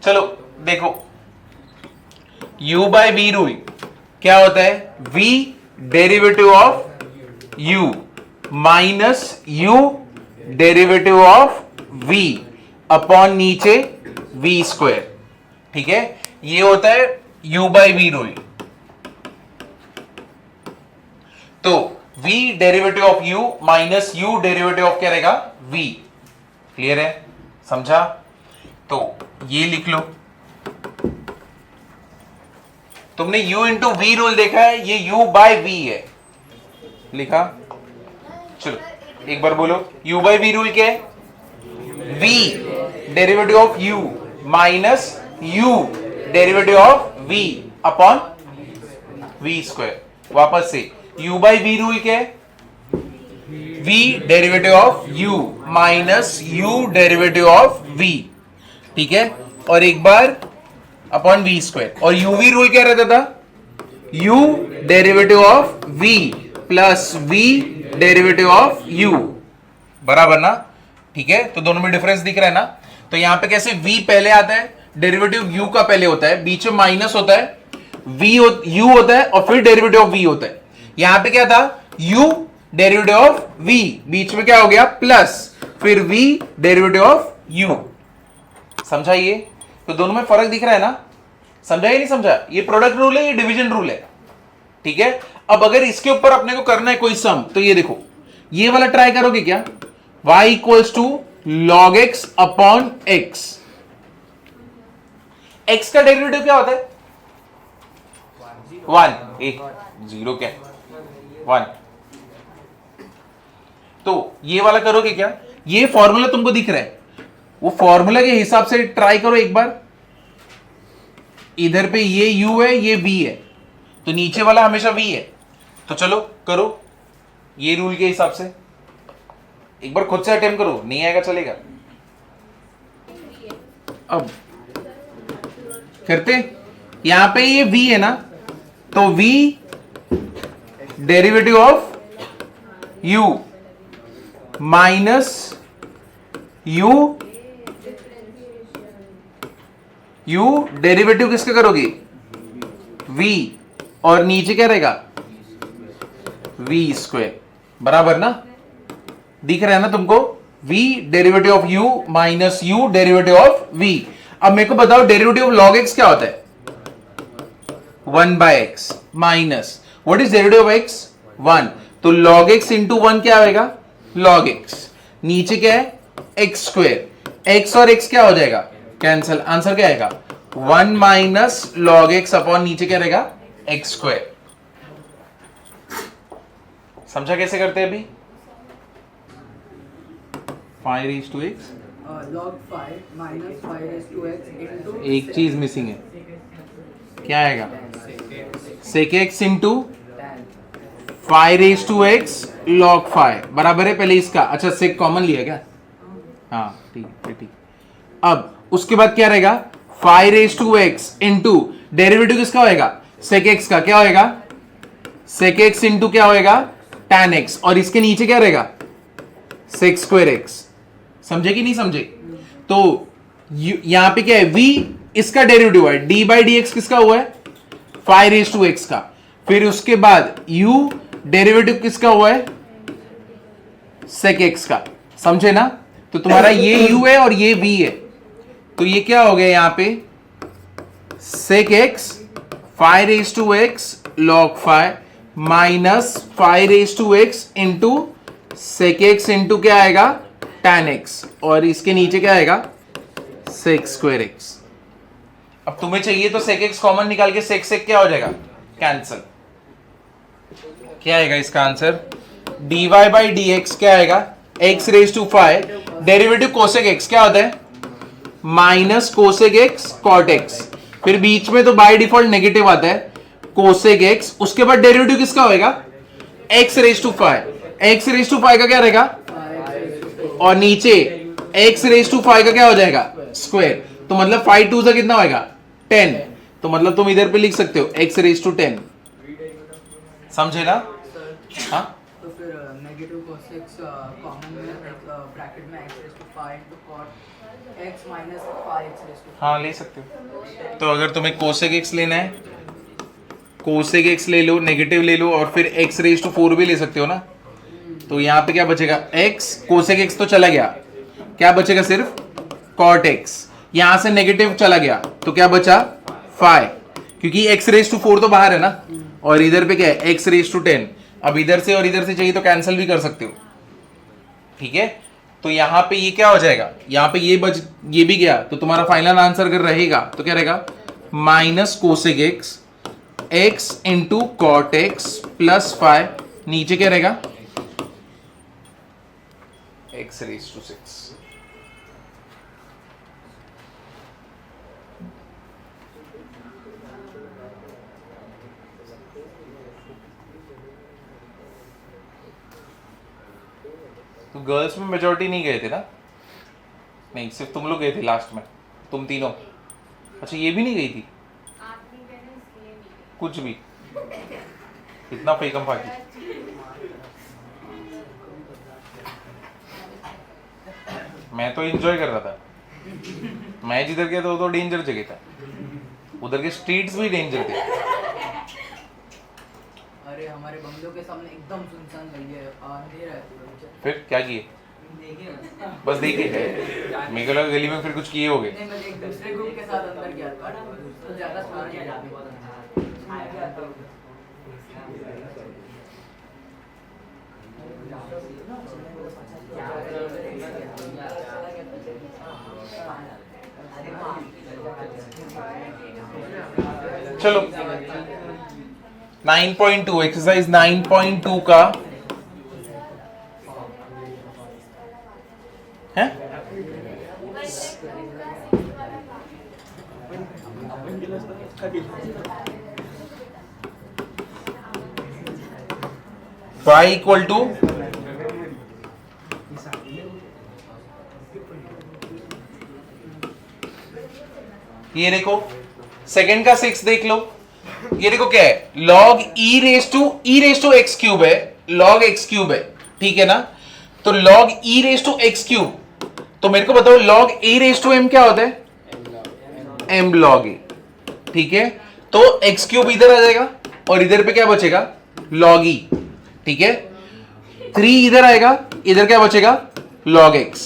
चलो देखो, u bye v rule क्या होता है, v derivative of u minus u derivative of v upon नीचे v स्क्वायर, ठीक है, ये होता है u बाय v रूल। तो v derivative of u minus u derivative of क्या रहेगा, v। क्लियर है, समझा? तो ये लिख लो, तुमने u इंटू वी रूल देखा है, ये u बाय v है, लिखा। चलो एक बार बोलो, u बाय v रूल क्या है, v derivative of u minus u derivative of v upon v square. वापस से, u बाय v रूल क्या है, v derivative of u minus u derivative of v, ठीक है, और एक बार अपॉन v स्क्वायर। और uv रूल क्या रहता था, u derivative of v plus v derivative of u, बराबर ना, ठीक है। तो दोनों में डिफरेंस दिख रहा है ना। तो यहां पे कैसे v पहले आता है, डेरिवेटिव u का पहले होता है, बीच में माइनस होता है, u होता है और फिर डेरिवेटिव ऑफ v होता है। यहां पे क्या था, u डेरिवेटिव ऑफ v, बीच में क्या हो गया प्लस, फिर v डेरिवेटिव ऑफ u। समझा ये? तो दोनों में फर्क दिख रहा है ना, समझा या नहीं समझा? ये प्रोडक्ट रूल है, ये डिवीजन रूल है, ठीक है। अब अगर इसके ऊपर अपने को करना है कोई सम, तो ये देखो, ये वाला ट्राई करोगे क्या, y equals to log x upon x। x का डेरिवेटिव क्या होता है, 1, एक जीरो क्या 1। तो ये वाला करोगे क्या, ये फॉर्मूला तुमको दिख रहा है, वो फॉर्मूला के हिसाब से ट्राई करो एक बार। इधर पे ये u है, ये v है, तो नीचे वाला हमेशा v है। तो चलो करो ये रूल के हिसाब से, एक बार खुद से अटेम्प्ट करो, नहीं आएगा चलेगा। अब करते, यहां पे ये v है ना, तो v derivative of u minus u derivative किसका करोगे, v, और नीचे क्या रहेगा v स्क्वायर, बराबर ना, दिख रहा है ना तुमको, v derivative of u minus u derivative of v। अब मेरे को बताओ डेरिवेटिव ऑफ log x क्या होता है, 1 by x minus what is derivative of x, 1, तो log x इंटू 1 क्या आएगा, log x, नीचे क्या है x स्क्वायर, x और x क्या हो जाएगा कैंसल, आंसर क्या आएगा 1 माइनस log x अपॉन नीचे क्या रहेगा x स्क्वायर। समझा कैसे करते हैं अभी, 5 raise to x log 5 minus 5 raised to x into एक चीज मिसिंग है, क्या आएगा sec x into 5 raise to x log 5, बराबर है पहले इसका, अच्छा sec कॉमन लिया क्या, हाँ ठीक है ठीक। अब उसके बाद क्या रहेगा 5 raise to x into derivative किसका होएगा sec x का, क्या होएगा sec x इंटू क्या होएगा tan x, और इसके नीचे क्या रहेगा sec स्क्वायर x। समझे कि नहीं समझे? तो यहां पे क्या है, v इसका डेरिवेटिव है, d बाई डी एक्स किसका हुआ है 5 रेज़ टू x का, फिर उसके बाद u डेरिवेटिव किसका हुआ है sec x का, समझे ना। तो तुम्हारा ये u है और ये v है, तो ये क्या हो गया यहां पे sec x 5 raise to x log 5 minus 5 raise to x into sec x into क्या आएगा tan x, और इसके नीचे क्या आएगा sec स्क्वायर x। अब तुम्हें चाहिए तो sec x कॉमन निकाल के sec क्या हो जाएगा कैंसल, क्या आएगा इसका answer dy by d x क्या आएगा x raise to 5, derivative cosec x क्या होता है minus cosec x cot x, फिर बीच में तो बाय डिफॉल्ट नेगेटिव आता है कोसेक x, उसके बाद डेरिवेटिव किसका होएगा x raise to 5, x raise to 5 का क्या रहेगा, और नीचे x रेज़ टू 5 का क्या हो जाएगा स्क्वायर, तो मतलब 5 2 से कितना होएगा 10, तो मतलब तुम इधर पे लिख सकते हो x रेज़ टू 10। समझे ना? हाँ, तो फिर नेगेटिव cos x कॉमन में ब्रैकेट में x raised to 5 into cot x minus 5x raised to हाँ ले सकते हो। तो अगर तुम्हें कोसेक एक्स लेना है, कोसेक एक्स ले लो, नेगेटिव ले लो, और फिर एक्स रेज टू 4 भी ले सकते हो ना। तो यहाँ पे क्या बचेगा, एक्स, कोसेक एक्स तो चला गया, क्या बचेगा सिर्फ कॉट एक्स। यहां से नेगेटिव चला गया तो क्या बचा, 5, क्योंकि एक्स रेज टू 4 तो बाहर है ना, और इधर पे क्या है, एक्स रेज टू 10। अब इधर से और इधर से चाहिए तो कैंसिल भी कर सकते हो, ठीक है। तो यहां पे ये क्या हो जाएगा, यहां पे ये भी गया, तो तुम्हारा फाइनल आंसर अगर रहेगा तो क्या रहेगा, minus cosec x, x into cot x plus 5, नीचे क्या रहेगा, एक्स रेज टू 6। तो गर्ल्स में मेजोरिटी नहीं गए थे ना, नहीं सिर्फ तुम लोग गए थे लास्ट में, तुम तीनों। अच्छा ये भी नहीं गई थी, कुछ भी, इतना फेकम फाकी। मैं तो एंजॉय कर रहा था, मैं जिधर गया था वो तो डेंजर जगह था, उधर के स्ट्रीट्स भी डेंजर थे। अरे हमारे बंगलों के सामने एकदम सुनसान गली है, अंधेरा है पूरा। फिर क्या किए, देखिए ना। बस देखे है, मेरे को लगा गली में फिर कुछ किए होगे। नहीं, मैं एक दूसरे ग्रुप के साथ अंदर गया था, तो ज्यादा सुना नहीं जाता। चलो 9.2 एक्सरसाइज 9.2 का है, y इक्वल टू, ये देखो सेकंड का 6 देख लो, ये देखो क्या है, log e raise to x cube है, log x क्यूब है, ठीक है ना। तो log e raise to x cube, तो मेरे को बताओ log a raise to m क्या होता है, m log a, ठीक है। तो x क्यूब इधर आ जाएगा और इधर पे क्या बचेगा, log e, ठीक है। 3 इधर आएगा, इधर क्या बचेगा, log x,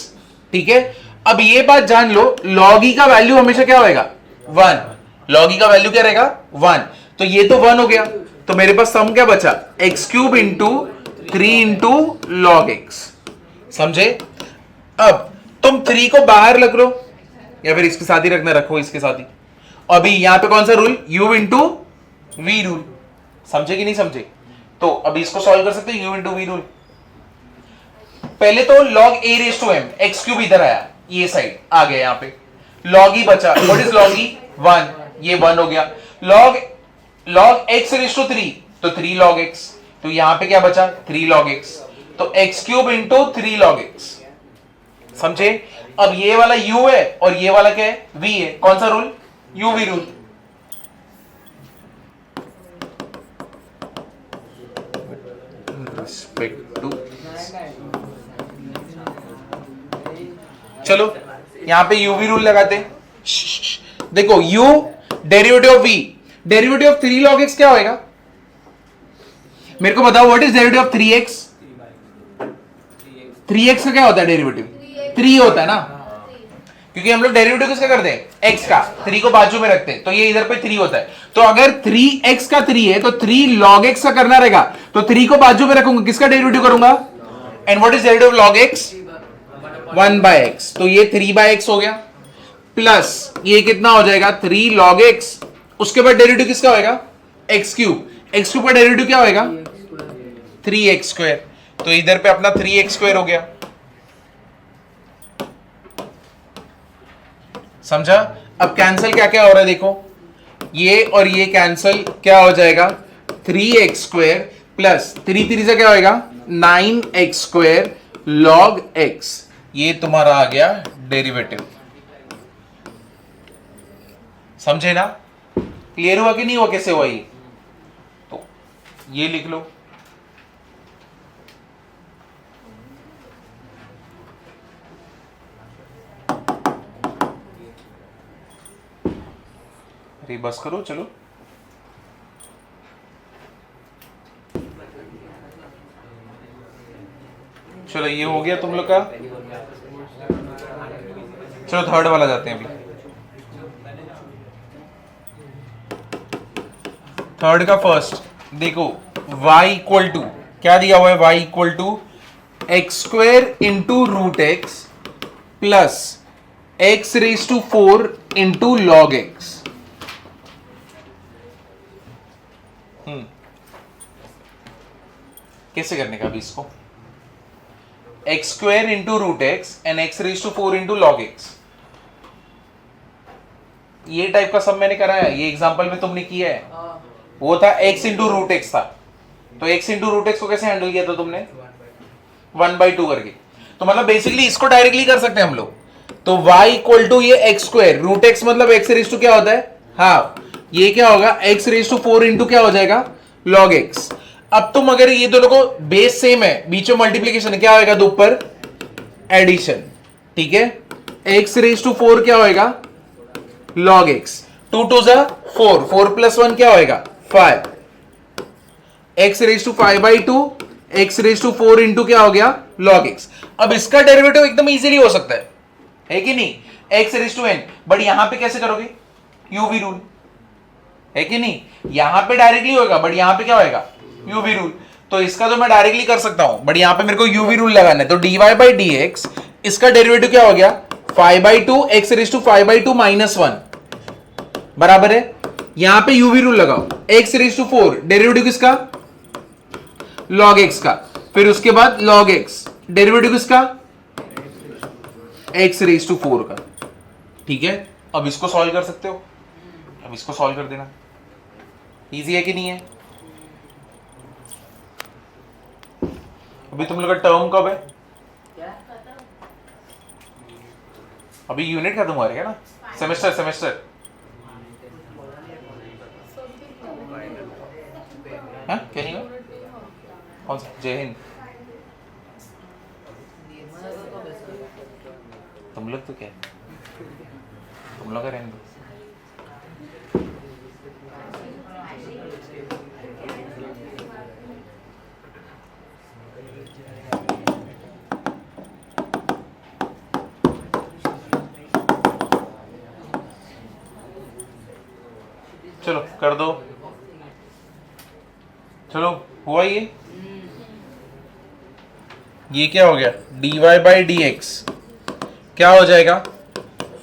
ठीक है। अब ये बात जान लो, log e का वैल्यू हमेशा क्या होएगा, 1, log e का वैल्यू क्या रहेगा, 1। तो ये तो 1 हो गया, तो मेरे पास सम क्या बचा, x cube into 3 into log x, समझे। अब तुम 3 को बाहर रख लो, या फिर इसके साथ ही रखना, रखो इसके साथ ही। अभी यहां पे कौन सा rule, u into v rule, समझे कि नहीं समझे। तो अभी इसको सॉल्व कर सकते हो, u इंटू वी रूल। पहले तो log a raise to m, x cube इधर आया, ये साइड आ गया, यहां पे log e बचा, व्हाट इज log e, 1, ये 1 हो गया। log x रेस टू 3, तो 3 log x, तो यहां पे क्या बचा, 3 log x, तो x cube into 3 log x, समझे। अब ये वाला u है और ये वाला क्या है, v है, कौन सा rule, u v rule. Respect to, चलो यहां पे u v रूल लगाते, देखो u derivative of v, derivative of 3 log x क्या होएगा, मेरे को बताओ what is derivative of 3x, 3x का क्या होता है डेरिवेटिव, 3 होता है ना, क्योंकि हम लोग डेरिवेटिव किसका करते हैं, x का, 3 को बाजू में रखते हैं, तो ये इधर पे 3 होता है। तो अगर 3x का 3 है तो 3 log x का करना रहेगा, तो 3 को बाजू में रखूंगा, किसका डेरिवेटिव करूंगा, and what is derivative of log x, 1/x, तो ये 3/x हो गया, प्लस ये कितना हो जाएगा, 3 log x, उसके बाद डेरिवेटिव किसका होएगा, x क्यूब, x क्यूब का डेरिवेटिव क्या होएगा, 3x स्क्वायर, तो इधर पे अपना 3x स्क्वायर हो गया, समझा। अब कैंसिल क्या क्या हो रहा है देखो, ये और ये कैंसिल, क्या हो जाएगा, 3x स्क्वायर प्लस 3 3 से क्या होएगा, 9x स्क्वायर log x, ये तुम्हारा आ गया डेरिवेटिव, समझे ना। क्लियर हुआ कि नहीं हुआ, कैसे हुआ ये, तो ये लिख लो। अरे बस करो चलो। चलो ये हो गया तुम लोग का। चलो थर्ड वाला जाते हैं अभी। थर्ड का फर्स्ट देखो, y इक्वल टू क्या दिया हुआ है, y equal to x square into root x plus x raise to 4 into log x. कैसे करने का अभी इसको, x square into root x and x raise to 4 into log x. ये टाइप का सब मैंने कराया, ये एग्जांपल में तुमने किया है। वो था x इंटू रूट एक्स था, तो x इंटू रूट एक्स को कैसे हैंडल किया था तुमने, 1/2 करके। तो मतलब बेसिकली इसको डायरेक्टली कर सकते हैं हम लोग। तो y इक्वल टू ये एक्स स्क्वायर, रूट एक्स मतलब x रेज टू क्या होता है हाफ, ये क्या होगा x रेज टू 4 इंटू क्या हो जाएगा log x। अब तुम अगर ये दोनों को बेस सेम है, बीच में मल्टीप्लीकेशन क्या होएगा, दो ऊपर एडिशन, ठीक है। x रेज टू 4 क्या होएगा log x, 2 2 जा 4, 4 प्लस 1 क्या होएगा 5, x raise to 5/2, x raise to 4 into क्या हो गया log x। अब इसका डेरिवेटिव एकदम इजीली हो सकता है कि नहीं, x raise to n। But यहां पे कैसे करोगे, यूवी रूल है कि नहीं, यहां पे डायरेक्टली होगा बट यहां पे क्या होएगा यूवी रूल। तो इसका तो मैं डायरेक्टली कर सकता हूं, बट यहां पे मेरे को यूवी रूल लगाना है। तो dy/dx इसका डेरिवेटिव क्या हो गया 5/2 x रेज टू 5/2 माइनस 1 बराबर है, यहां पे यूवी रूल लगाओ, x रेज टू 4 डेरिवेटिव किसका log x का, फिर उसके बाद log x डेरिवेटिव किसका x रेज टू 4 का, ठीक है। अब इसको सॉल्व कर सकते हो, अब इसको सॉल्व कर देना, इजी है कि नहीं है। अभी तुम लोग का टर्म कब है, अभी यूनिट खत्म हुआ है ना, सेमेस्टर सेमेस्टर हाँ क्या नहीं हुआ, कौन सा, जय हिंद। तुम लोग तो क्या, तुम लोग का रहने दो। चलो कर दो, चलो हुआ ये क्या हो गया dy/dx क्या हो जाएगा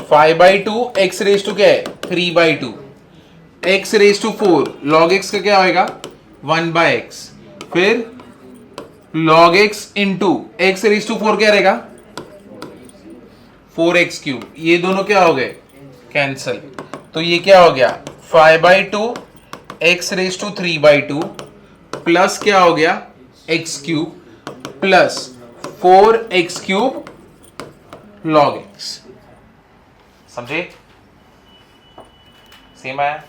5/2 x रेज टू क्या है 3/2 x raise to 4 log x का क्या होएगा 1/x, फिर log x into x raise to 4 क्या रहेगा 4x³, ये दोनों क्या हो गए कैंसल। तो ये क्या हो गया 5/2 x रेज टू 3/2 प्लस क्या हो गया x³ plus 4x³ log x, समझे, सेम आया।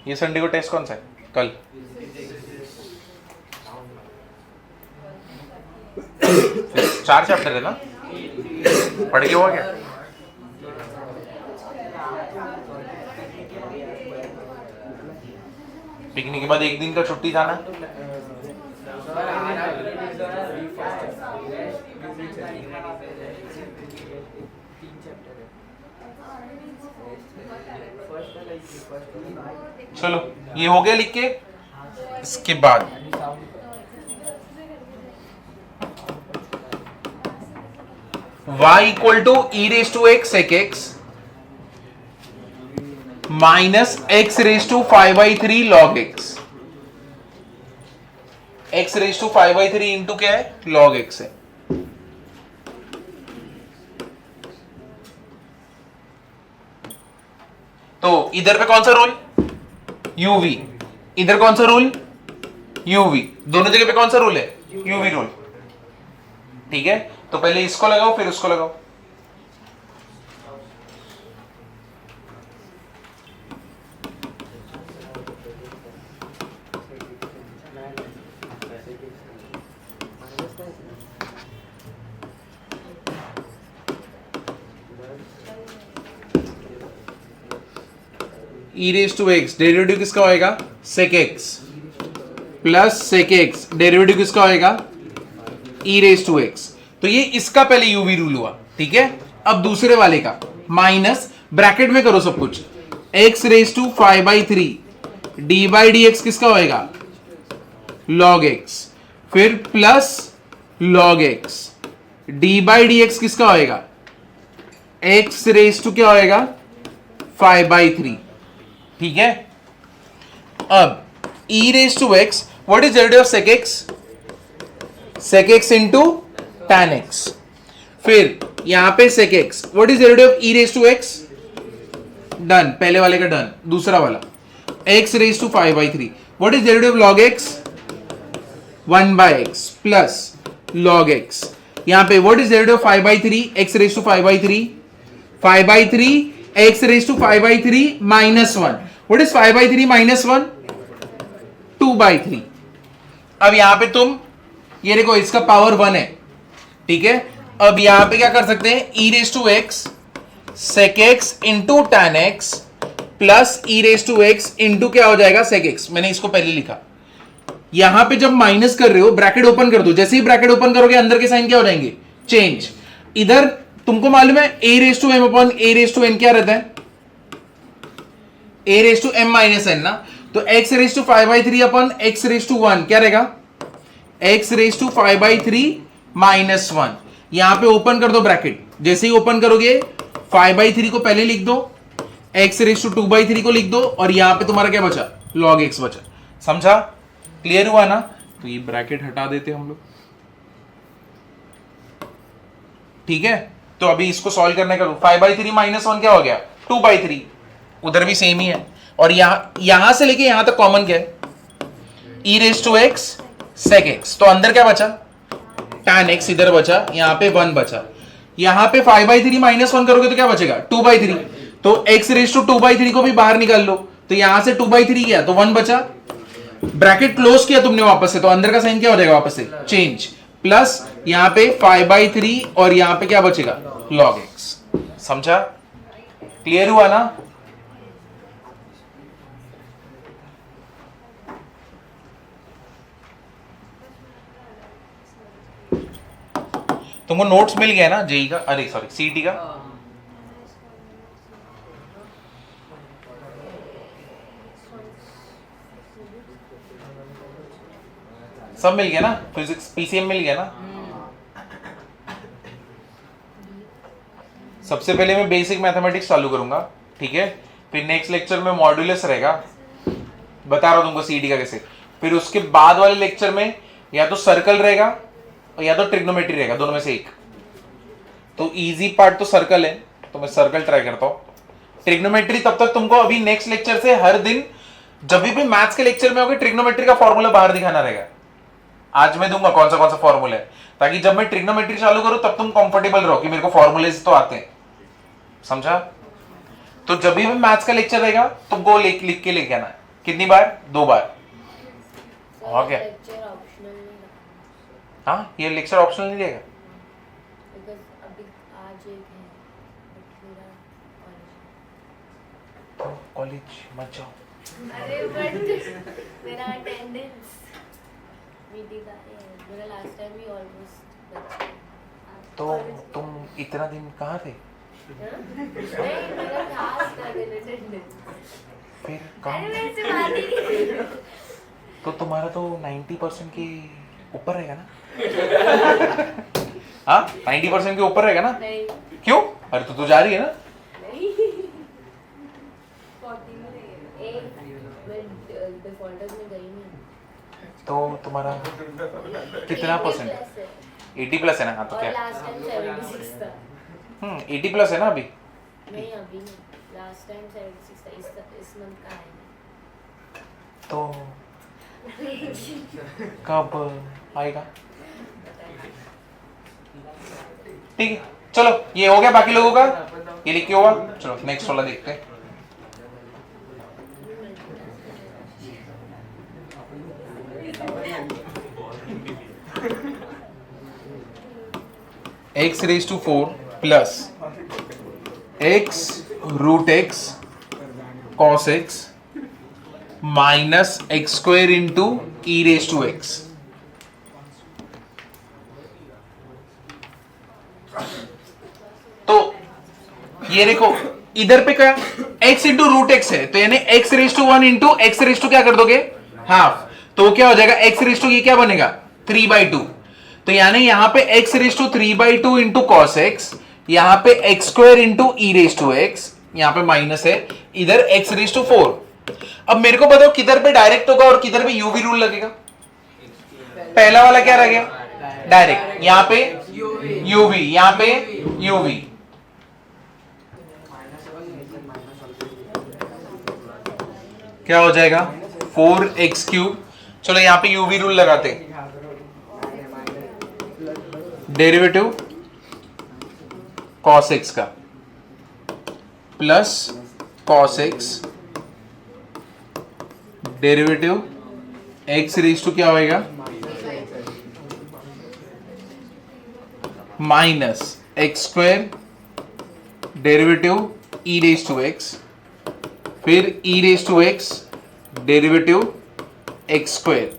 ये संडे को टेस्ट कौन सा है, कल चार चैप्टर है ना, पढ़ के हुआ क्या, पिकनिक के बाद एक दिन का छुट्टी था ना, चलो ये हो गया लिख के। इसके बाद y equal to e raise to x sec x minus x raise to 5/3 log x, x raise to 5/3 into क्या है log x है। तो इधर पे कौन सा रूल uv, इधर कौन सा रूल uv, दोनों जगह पे कौन सा रूल है uv रूल, ठीक है। तो पहले इसको लगाओ फिर उसको लगाओ, e raise to x, derivative किसका होएगा sec x, plus sec x, derivative किसका होएगा ई रेस टू एक्स। तो ये इसका पहले यूवी रूल हुआ, ठीक है। अब दूसरे वाले का माइनस, ब्रैकेट में करो सब कुछ, x raise to 5/3 d by d x किसका होएगा लॉग एक्स, फिर plus log x, d by d x किसका होएगा एक्स रेस टू क्या होएगा 5/3, ठीक है। अब e raise to x, what is derivative of sec x, sec x into tan x, फिर यहां पे sec x, what is derivative of e raise to x, done, पहले वाले का डन, दूसरा वाला x raise to 5/3, what is derivative of log x 1/x plus log x, यहां पे what is derivative of 5/3 x raise to 5/3, 5/3 x raise to 5/3 minus 1, what is 5/3 minus 1 2/3। अब यहां पे तुम ये देखो इसका पावर 1 है, ठीक है। अब यहां पे क्या कर सकते हैं e raise to x sec x into tan x plus e raise to x into क्या हो जाएगा sec x, मैंने इसको पहले लिखा। यहां पे जब माइनस कर रहे हो ब्रैकेट ओपन कर दो, जैसे ही ब्रैकेट ओपन करोगे अंदर के साइन क्या हो जाएंगे चेंज। इधर तुमको मालूम है a raise to m upon a raise to n क्या रहता है a raise to m minus n ना, तो x raise to 5/3 upon x raise to 1 क्या रहेगा x रेस टू 5/3 माइनस 1। यहां पे ओपन कर दो ब्रैकेट, जैसे ही ओपन करोगे 5/3 को पहले लिख दो, x रेस टू 2/3 को लिख दो, और यहां पे तुम्हारा क्या बचा log x बचा। समझा, क्लियर हुआ ना। तो ये ब्रैकेट हटा देते हम लोग, ठीक है। तो अभी इसको सॉल्व करने का 5/3 माइनस 1 क्या हो गया 2/3, उधर भी सेम ही है, और यहां से लेके यहां तक कॉमन क्या है e raise to x sec x, तो अंदर क्या बचा tan x इधर बचा, यहां पे 1 बचा, यहां पे 5/3 माइनस 1 करोगे तो क्या बचेगा 2/3, तो x रेस टू 2/3 को भी बाहर निकाल लो, तो यहां से 2/3 गया तो 1 बचा, ब्रैकेट क्लोज किया तुमने वापस से, तो अंदर का साइन क्या हो जाएगा वापस से चेंज, प्लस यहां पे 5/3 और यहां पे क्या बचेगा log x। समझा, क्लियर हुआ ना। तुमको नोट्स मिल गया ना जेई का, अरे सॉरी सीटी का, सब मिल गया ना, फिजिक्स पीसीएम मिल गया ना। सबसे पहले मैं बेसिक मैथमेटिक्स चालू करूंगा, ठीक है, फिर नेक्स्ट लेक्चर में मॉड्यूलस रहेगा, बता रहा हूं तुमको सीटी का कैसे, फिर उसके बाद वाले लेक्चर में या तो सर्कल रहेगा और या तो ट्रिग्नोमेट्री रहेगा, दोनों में से एक। तो इजी पार्ट तो सर्कल है, तो मैं सर्कल ट्राई करता हूं। ट्रिग्नोमेट्री तब तक तुमको अभी नेक्स्ट लेक्चर से हर दिन जब भी मैथ्स के लेक्चर में होगे ट्रिग्नोमेट्री का फॉर्मूला बाहर दिखाना रहेगा। आज मैं दूंगा कौन सा फॉर्मूला है, ताकि जब मैं ट्रिग्नोमेट्री चालू करूं तब तुम कंफर्टेबल रहो कि मेरे को फॉर्मूले तो आते हैं। समझा। तो जब भी मैथ्स का लेक्चर रहेगा तुमको लिख के लेके आना है। कितनी बार 2 बार। हो गया। हाँ, ये लेक्चर ऑप्शनल नहीं रहेगा। तो कॉलेज मत जाओ। अरे बट मेरा अटेंडेंस मीटिंग का है, मेरा लास्ट टाइम ही ऑलमोस्ट बचा। तो तुम इतना दिन कहाँ थे? नहीं, मेरा क्लास था अटेंडेंस। फिर कहाँ? अरे मेरे से बात ही नहीं। तो तुम्हारा तो 90% के ऊपर रहेगा ना? हाँ, 90% के ऊपर रहेगा ना? नहीं। क्यों? अरे तो तू जा रही है ना? नहीं। 40 में नहीं है। मैं डिफॉल्टर्स में गई नहीं। तो तुम्हारा कितना परसेंट? 80+ है ना? हाँ तो और क्या? लास्ट टाइम 76 था। 80+ है ना अभी? नहीं अभी नहीं, लास्ट टाइम 76 था, इस मंथ का है। तो कब आएगा? ठीक है, चलो ये हो गया बाकी लोगों का, ये लिख के होगा। चलो नेक्स्ट वाला देखते हैं। x raise to 4 plus x root x cos x minus x square into e raise to x. तो ये देखो इधर पे क्या x इंटू रूट एक्स है, तो यानी x raise to 1 into x raise to क्या कर दोगे हाफ, तो क्या हो जाएगा x रेज टू ये क्या बनेगा 3/2। तो यानी यहां पे x raise to 3/2 into cos x, यहां पे x square into e raise to x, यहां पे माइनस है, इधर x रेज टू 4। अब मेरे को बताओ किधर पे डायरेक्ट होगा और किधर पे यूवी रूल लगेगा। पहला वाला क्या रह गया डायरेक्ट, यहां पे यूवी, यहां पे यूवी, क्या हो जाएगा 4x³। चलो यहां पे यूवी रूल लगाते, डेरिवेटिव cos x का plus cos x derivative x raise to क्या होएगा minus x square derivative e raise to x, फिर e raise to x derivative x square,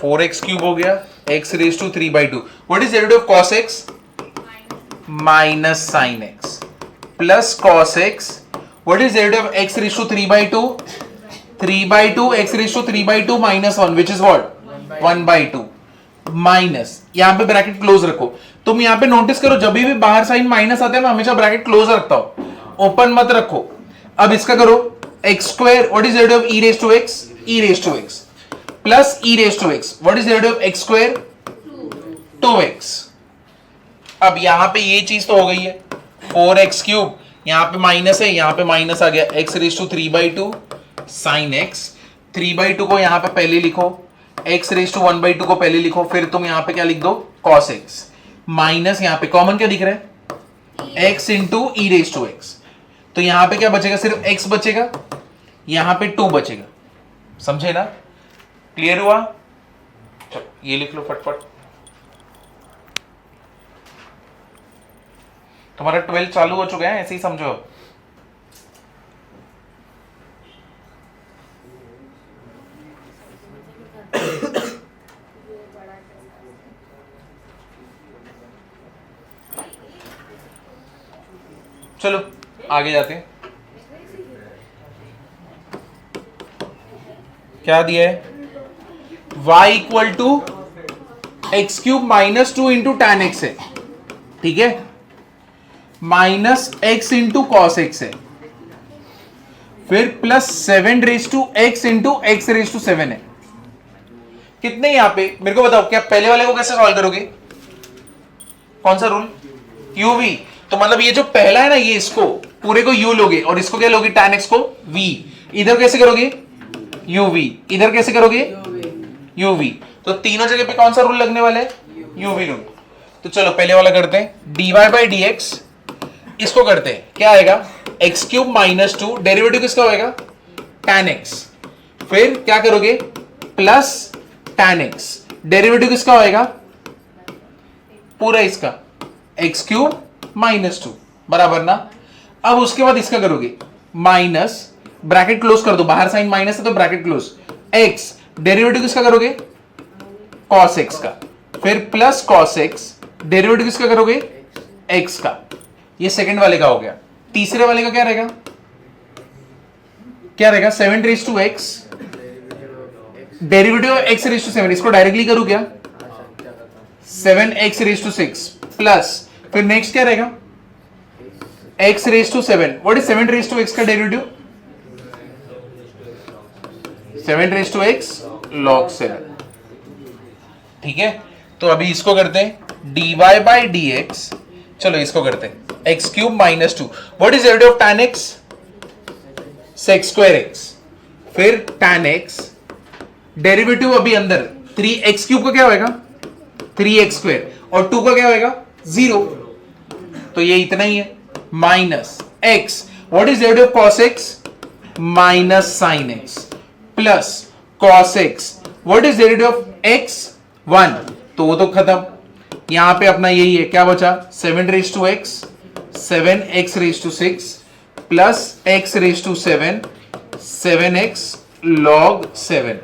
four x cube हो गया, x raise to 3/2। What is derivative of cos x minus sin x plus cos x, what is derivative of x raise to 3/2 3/2 x raise to 3/2 minus 1 which is what 1/2 minus, यहां पे bracket close रखो। तुम यहां पे notice करो जब भी बाहर साइन माइनस आता है मैं हमेशा ब्रैकेट क्लोज रखता हूं, ओपन मत रखो। अब इसका करो x square, what is derivative of e raise to x, e raise to x plus e raise to x, what is derivative of x square 2x। अब यहां पे ये चीज तो हो गई है 4x³, यहां पे माइनस है, यहां पे माइनस आ गया, x raise to 3/2 sin x, 3/2 को यहां पे पहले लिखो, x रेज टू 1/2 को पहले लिखो, फिर तुम यहां पे क्या लिख दो cos x माइनस, यहां पे कॉमन क्या दिख रहा है x into e raise to x. तो यहां पे क्या बचेगा सिर्फ x बचेगा, यहां पे 2 बचेगा, समझे ना, क्लियर हुआ। चलो ये लिख लो फटफट, तुम्हारा 12 चालू हो चुका है, ऐसे ही समझो। चलो आगे जाते हैं, क्या दिया है y equal to x³ minus 2 into tan x है, ठीक है, minus x into cos x है, फिर plus 7 raise to x into x raise to 7 है। कितने यहां पे मेरे को बताओ, क्या पहले वाले को कैसे सॉल्व करोगे, कौन सा रूल uv, तो मतलब ये जो पहला है ना ये इसको पूरे को u लोगे और इसको क्या लोगे tan x को v, इधर कैसे करोगे uv, इधर कैसे करोगे uv, तो तीनों जगह पे कौन सा रूल लगने वाला है uv रूल। तो चलो पहले वाला करते हैं, dy बाई dx, इसको करते हैं क्या आएगा x³ माइनस 2, डेरिवेटिव किसका होएगा tan x, फिर क्या करोगे प्लस tan x, डेरिवेटिव किसका होएगा पूरा इसका x³ माइनस 2 बराबर ना। अब उसके बाद इसका करोगे माइनस, ब्रैकेट क्लोज कर दो, बाहर साइन माइनस है तो ब्रैकेट क्लोज, x डेरिवेटिव किसका करोगे cos x का, फिर प्लस cos x, डेरिवेटिव किसका करोगे x का। ये सेकंड वाले का हो गया। तीसरे वाले का क्या रहेगा, क्या रहेगा 7 raise to x, derivative x raise to 7, इसको डायरेक्टली करूं क्या 7x रेज टू 6 प्लस, फिर नेक्स्ट क्या रहेगा x raise to 7, what is 7 raise to x का derivative 7 raise to x log 7, ठीक है। तो अभी इसको करते हैं dy बाई dx, चलो इसको करते हैं x³ minus 2, what is derivative of tan x sec square x, फिर tan x, डेरिवेटिव अभी अंदर 3x³ का क्या होएगा 3x² और 2 का क्या होएगा 0, तो ये इतना ही है, minus x, what is derivative of cos x minus sin x, plus cos x, what is derivative of x 1, तो वो तो खत्म, यहां पे अपना यही है, क्या बचा 7 raise to x 7x raise to 6 plus x raise to 7 7x log 7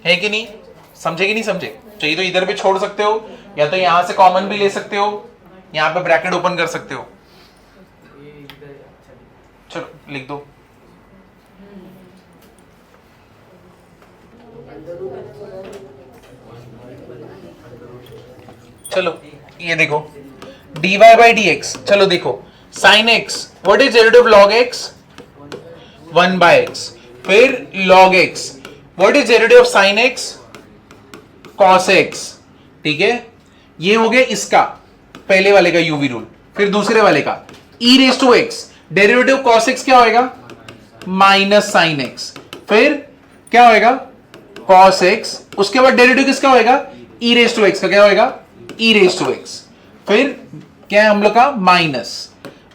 है कि नहीं? समझे कि नहीं समझे? चाहिए तो इधर भी छोड़ सकते हो या तो यहां से कॉमन भी ले सकते हो, यहां पे ब्रैकेट ओपन कर सकते हो। चलो लिख दो। चलो ये देखो dy by dx। चलो देखो sin x what is derivative log x 1 by x। फिर log x what is derivative of sin x cos x। ठीक है, ये हो गया इसका पहले वाले का यूवी रूल। फिर दूसरे वाले का e raise to x derivative cos x क्या होएगा माइनस sin x। फिर क्या होएगा cos x। उसके बाद डेरिवेटिव किसका होएगा e रेज टू x का क्या होएगा e रेज टू x। फिर क्या है हम लोग का माइनस,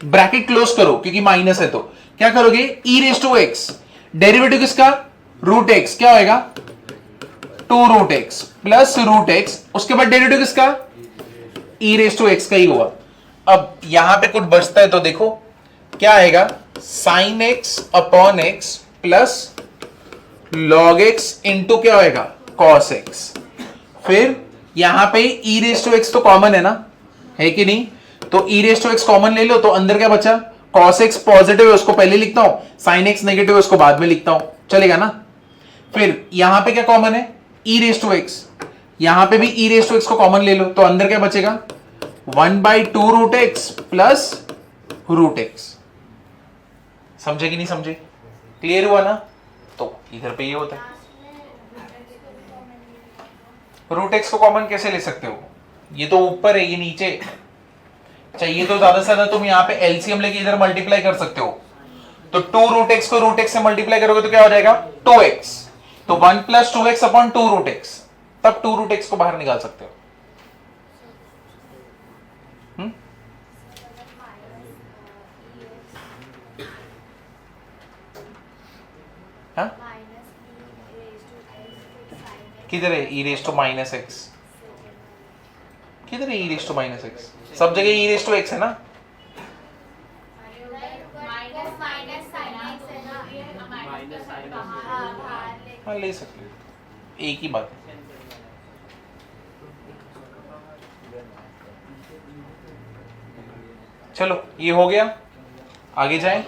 ब्रैकेट क्लोज करो क्योंकि माइनस है तो क्या करोगे e raise to x derivative किसका रूट x क्या होएगा 2 root x plus root x। उसके बाद डेरिवेटिव किसका e रेज टू x का ही हुआ। अब यहां पे कुछ बचता है तो देखो क्या आएगा sin x upon x plus log x into क्या होएगा cos x। फिर यहां पे e रेज टू x तो कॉमन है ना, है कि नहीं? तो e raise to x common ले लो तो अंदर क्या बचा cos x पॉजिटिव है उसको पहले लिखता हूं, sin x नेगेटिव है उसको बाद में लिखता हूं, चलेगा ना? फिर यहां पे क्या कॉमन है e रेज टू x, यहां पे भी e रेज टू x को कॉमन ले लो तो अंदर क्या बचेगा 1 by 2 root x plus root x। समझे कि नहीं समझे? क्लियर हुआ ना? तो इधर पे ये होता है रूट x को कॉमन कैसे ले सकते हो, ये तो ऊपर है ये नीचे चाहिए तो ज्यादा से ज्यादा तुम यहाँ पे एलसीएम लेके इधर मल्टीप्लाई कर सकते हो। तो 2 रूट x को रूट x से मल्टीप्लाई करोगे तो क्या हो जाएगा 2x। तो 1 plus 2x upon 2 root x, तब 2 रूट x को बाहर निकाल सकते हो। हाँ? किधर है e raise to minus x? किधर है e raise to minus x? सब जगह e रेज टू x है ना? हाँ ले सकते हो, एक ही बात है। चलो ये हो गया, आगे जाएं।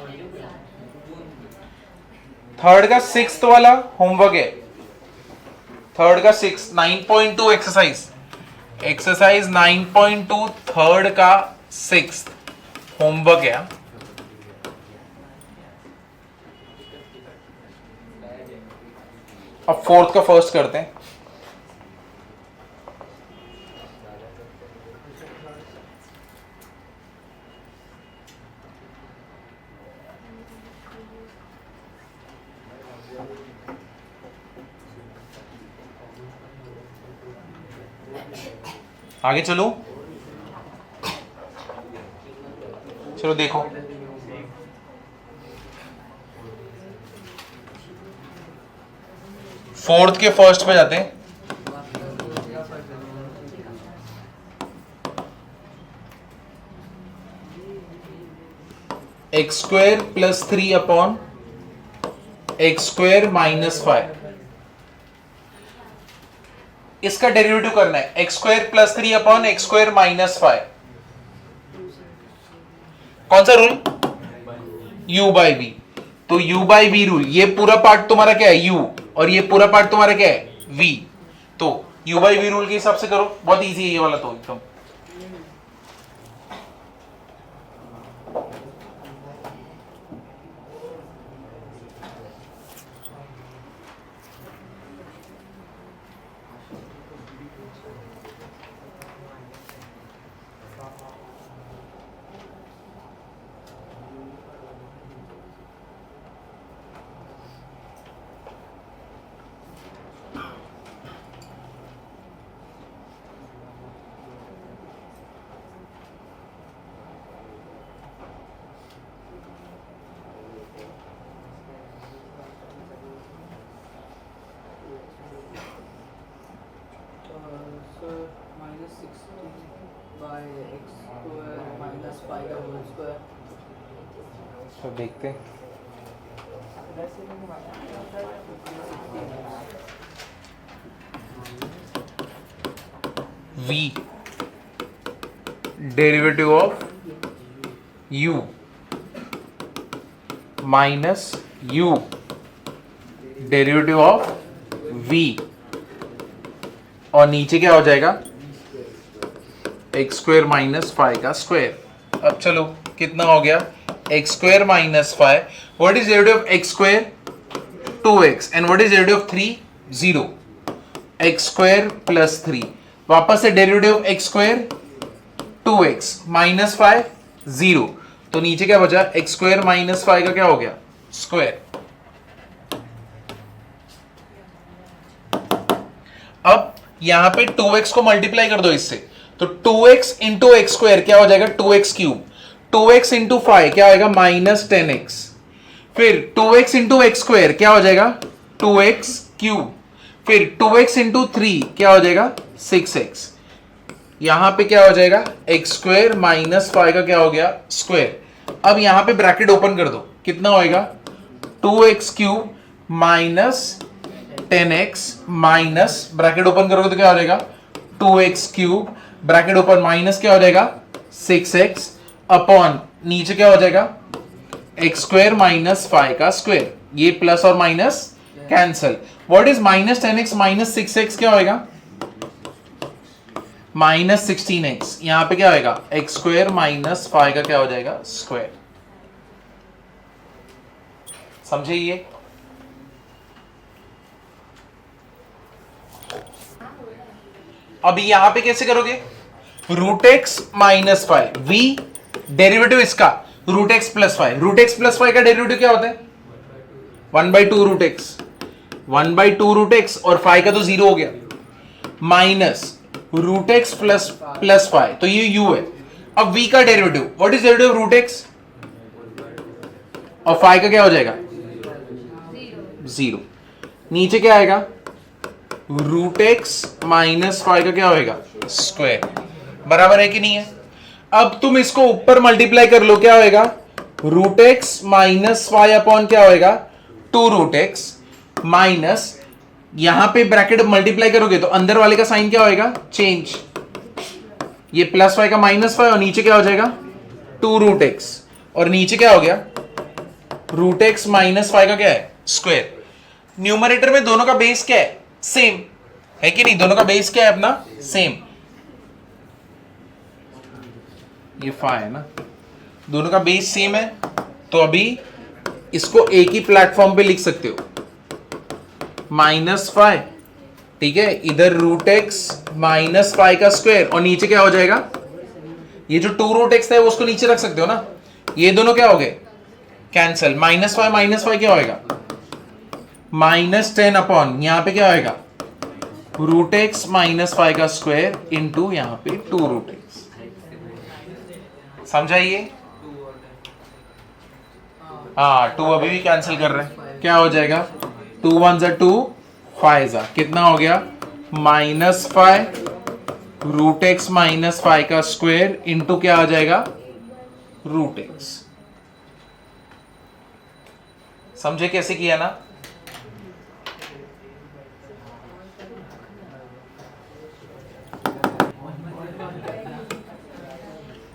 थर्ड का 6th वाला होमवर्क है, थर्ड का 9.2 एक्सरसाइज, एक्सरसाइज 9.2 थर्ड का 6th होमवर्क है। अब फोर्थ का फर्स्ट करते हैं। आगे चलो, चलो देखो फोर्थ के फर्स्ट पे जाते हैं। X square plus 3 upon x square minus 5, इसका डेरिवेटिव करना है x square plus 3 upon x square minus 5। कौन सा रूल u बाई v। तो u बाई v रूल, ये पूरा पार्ट तुम्हारा क्या है u और ये पूरा पार्ट तुम्हारा क्या है v। तो u बाई v रूल के हिसाब से करो, बहुत इजी है ये वाला तो एकदम। तो देखते हैं v derivative of u minus u derivative of v और नीचे क्या हो जाएगा एक्स स्क्वायर माइनस फाइव का स्क्वायर। अब चलो कितना हो गया x square minus five. What is derivative of x square 2x and what is derivative of 3 0 x square plus 3। वापस से derivative of x square 2x minus 5 0 तो नीचे क्या बचा एक्स स्क्वायर माइनस 5 का क्या हो गया स्क्वायर। अब यहां पे 2x को मल्टीप्लाई कर दो इससे तो 2x इंटू एक्स स्क्वायर क्या हो जाएगा 2x क्यूब 2x इंटू 5 क्या होगा माइनस 10x फिर 2x इंटू एक्स स्क्वायर क्या हो जाएगा 2x क्यूब फिर 2x इंटू 3 क्या हो जाएगा 6x। यहां पे क्या हो जाएगा एक्स स्क्वायर माइनस 5 का क्या हो गया स्क्वायर। अब यहां पे ब्रैकेट ओपन कर दो कितना होएगा 2x cube minus 10x minus bracket open करोगे तो क्या हो जाएगा 2x cube bracket open minus क्या हो जाएगा 6x अपॉन नीचे क्या हो जाएगा एक्स स्क्वायर माइनस 5 का स्क्वायर। ये प्लस और minus cancel. What is minus 10x minus 6x क्या होएगा माइनस 16x। यहां पे क्या होएगा एक्स स्क्वायर माइनस 5 का क्या हो जाएगा स्क्वायर। समझे ये अभी यहां पे कैसे करोगे root x minus 5 v derivative इसका root x plus 5 root x plus 5 का डेरिवेटिव क्या होता है 1/2 रूट एक्स 1/2 रूट एक्स और 5 का तो 0 हो गया माइनस रूट एक्स प्लस 5 तो ये u है। अब v का derivative what is derivative root x और 5 का क्या हो जाएगा 0। नीचे क्या आएगा रूट एक्स माइनस 5 का क्या होएगा स्क्वायर बराबर है कि नहीं है। अब तुम इसको ऊपर मल्टीप्लाई कर लो क्या होएगा रूट एक्स माइनस 5 अपॉन क्या होएगा 2 रूट एक्स माइनस यहां पे ब्रैकेट मल्टीप्लाई करोगे तो अंदर वाले का साइन क्या होएगा चेंज ये प्लस 5 का माइनस 5 और नीचे क्या हो जाएगा 2 रूट एक्स और नीचे क्या हो गया रूट एक्स माइनस 5 का क्या है स्क्वायर। न्यूमरेटर में दोनों का बेस क्या है सेम है कि नहीं दोनों का बेस क्या है अपना सेम ये 5 है ना दोनों का बेस सेम है तो अभी इसको एक ही प्लेटफॉर्म पे लिख सकते हो -5 ठीक है इधर रूट एक्स माइनस 5 का स्क्वायर और नीचे क्या हो जाएगा ये जो 2 रूट एक्स है उसको नीचे रख सकते हो ना ये दोनों क्या हो गए कैंसल -5 क्या होएगा -10 अपॉन यहां पे क्या होएगा रूट एक्स माइनस 5 का स्क्वायर इंटू यहां पे 2 रूट एक्स। समझाइए हाँ 2 अभी भी कैंसिल कर रहे हैं क्या हो जाएगा 2 1 2 5 कितना हो गया -5 रूट एक्स माइनस 5 का स्क्वायर इंटू क्या आ जाएगा रूट एक्स। समझे कैसे किया ना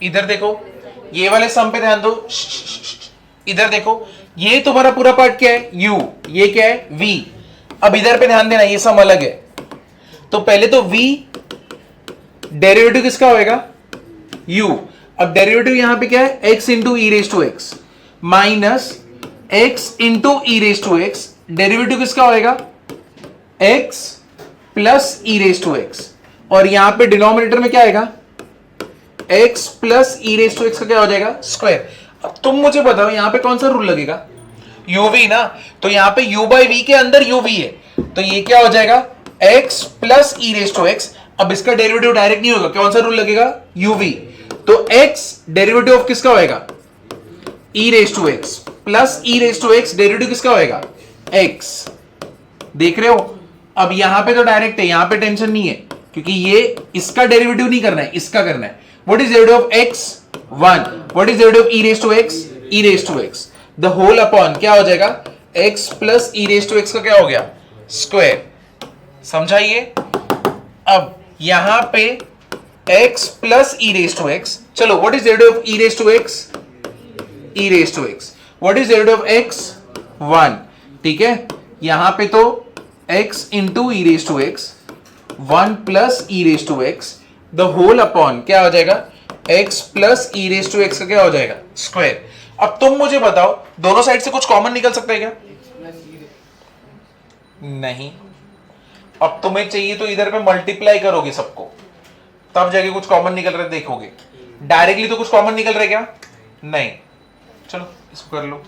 इधर देखो ये वाले सम पे ध्यान दो इधर देखो ये तुम्हारा पूरा पार्ट क्या है u ये क्या है v। अब इधर पे ध्यान देना ये सम अलग है तो पहले तो v डेरिवेटिव किसका होएगा u। अब डेरिवेटिव यहां पे क्या है x into e raise to x minus x into e raise to x derivative किसका होएगा x plus e raise to x और यहां पे डिनोमिनेटर में क्या आएगा x plus e raise to x का क्या हो जाएगा स्क्वायर। अब तुम मुझे बताओ यहां पे कौन सा रूल लगेगा uv ना तो यहां पे u बाई v के अंदर uv है तो ये क्या हो जाएगा x plus e raise to x. अब इसका डेरिवेटिव डायरेक्ट नहीं होगा कौन सा रूल लगेगा uv तो x डेरिवेटिव ऑफ किसका होएगा e raise to x plus e raise to x derivative किसका होएगा x। देख रहे हो अब यहां पे तो डायरेक्ट है यहां पे टेंशन नहीं है क्योंकि ये इसका डेरिवेटिव नहीं करना है इसका करना है। What is derivative of x 1 what is derivative of e raised to x e raised to x the whole upon क्या हो जाएगा, x plus e raise to x का क्या हो गया, स्क्वायर। समझाइए। अब यहां पे x plus e raise to x, चलो what is derivative of e raise to x, e raise to x, what is derivative of x, 1, ठीक है। यहां पे तो x into e raise to x, 1 plus e raise to x, the whole upon क्या हो जाएगा, x plus e raise to x का क्या हो जाएगा, स्क्वायर। अब तुम मुझे बताओ दोनों साइड से कुछ कॉमन निकल सकता है क्या, नहीं। अब तुम्हें चाहिए तो इधर पे मल्टीप्लाई करोगे सबको, तब जाके कुछ कॉमन निकल रहा है देखोगे। डायरेक्टली तो कुछ कॉमन निकल रहा है क्या, नहीं। चलो इसको कर लो।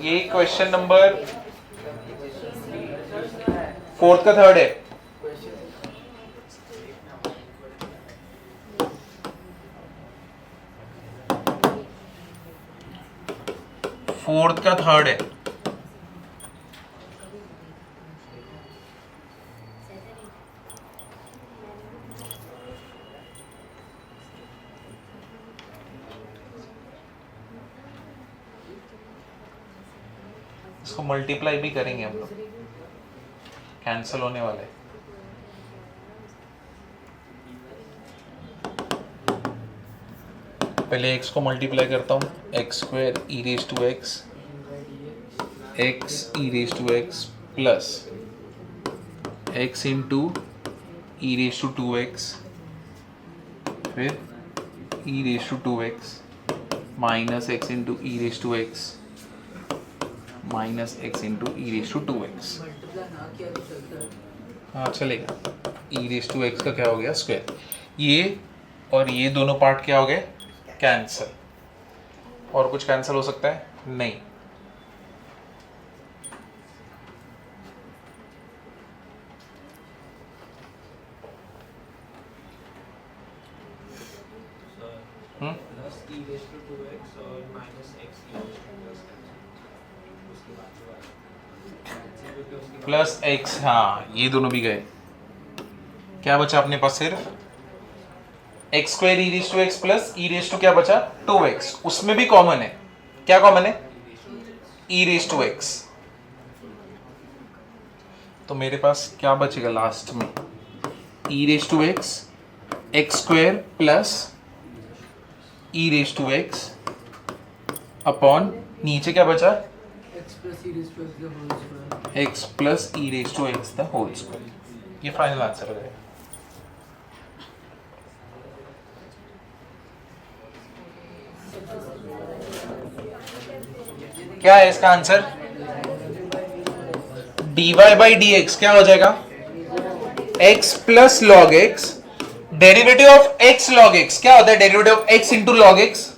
ये क्वेश्चन नंबर 4 का 3rd है। फोर्थ का 3rd है। इसको मल्टीप्लाई भी करेंगे हम लोग, कैंसिल होने वाला है। पहले x को मल्टीप्लाई करता हूँ, x square e raise to x, x e raise to x plus x into e raise to 2x, फिर e raise to 2x minus x into e raise to x minus x into e raise to 2x। हाँ चलेगा। ई raise to x का क्या हो गया, square. ये और ये दोनों पार्ट क्या हो गए, कैंसल। और कुछ कैंसल हो सकता है, नहीं। प्लस एक्स, हाँ ये दोनों भी गए। क्या बचा अपने पास, सिर्फ x square e raise to x plus e raise to क्या बचा, 2x। उसमें भी कॉमन है, क्या कॉमन है, ई रेज टू एक्स। तो मेरे पास क्या बचेगा लास्ट में, e raise to x, x square plus e raise to x upon नीचे क्या बचा, x plus e raise to x the whole square. ये फाइनल आंसर हो जाएगा। क्या है इसका answer, dy by d x क्या हो जाएगा, x plus log x, derivative of x log x क्या होता है, derivative of x into log x,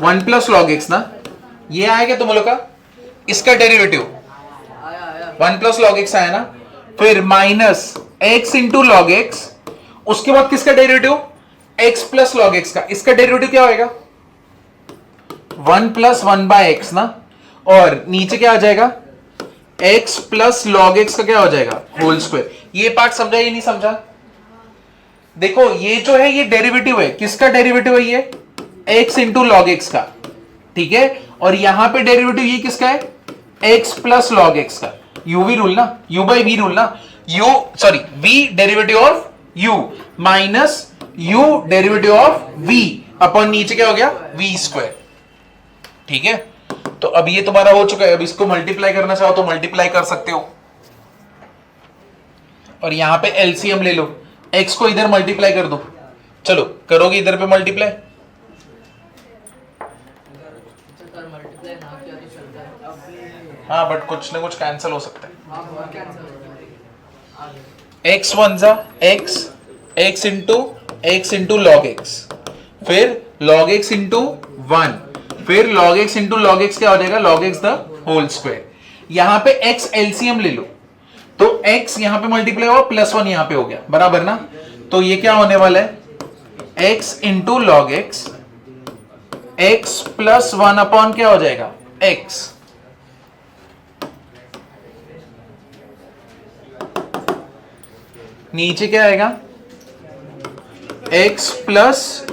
1 plus log x ना, ये आया क्या तुम लोग का, इसका डेरिवेटिव 1 प्लस लॉग एक्स आया ना, फिर minus x into log x, उसके बाद किसका derivative, x plus log x का, इसका डेरिवेटिव क्या होएगा, 1 प्लस 1 बाय एक्स ना, और नीचे क्या आ जाएगा, x प्लस लॉग एक्स का क्या हो जाएगा, होल स्क्वायर। ये पार्ट समझा या नहीं समझा, देखो ये जो है ये डेरिवेटिव है, किसका डेरिवेटिव है ये, x इंटू लॉग एक्स का, ठीक है। और यहां पे डेरिवेटिव ये किसका है, x प्लस लॉग एक्स का, uv रूल ना, u बाई v रूल ना, v derivative of u minus u derivative of v upon नीचे क्या हो गया, v स्क्वायर, ठीक है। तो अब ये तुम्हारा हो चुका है, अब इसको मल्टीप्लाई करना चाहो तो मल्टीप्लाई कर सकते हो, और यहां पे एलसीएम ले लो, x को इधर मल्टीप्लाई कर दो, चलो करोगे इधर पे मल्टीप्लाई, हाँ बट कुछ ना कुछ कैंसिल हो सकता है। x वन जा x, x into log x, फिर लॉग एक्स इंटू 1, फिर log x into log x क्या हो जाएगा, log x the whole square. यहां पे x एलसीएम ले लो, तो x यहां पे मल्टीप्लाई हुआ, +1 यहां पे हो गया, बराबर ना। तो ये क्या होने वाला है, x into log x, x plus 1 upon क्या हो जाएगा, x। नीचे क्या आएगा, x plus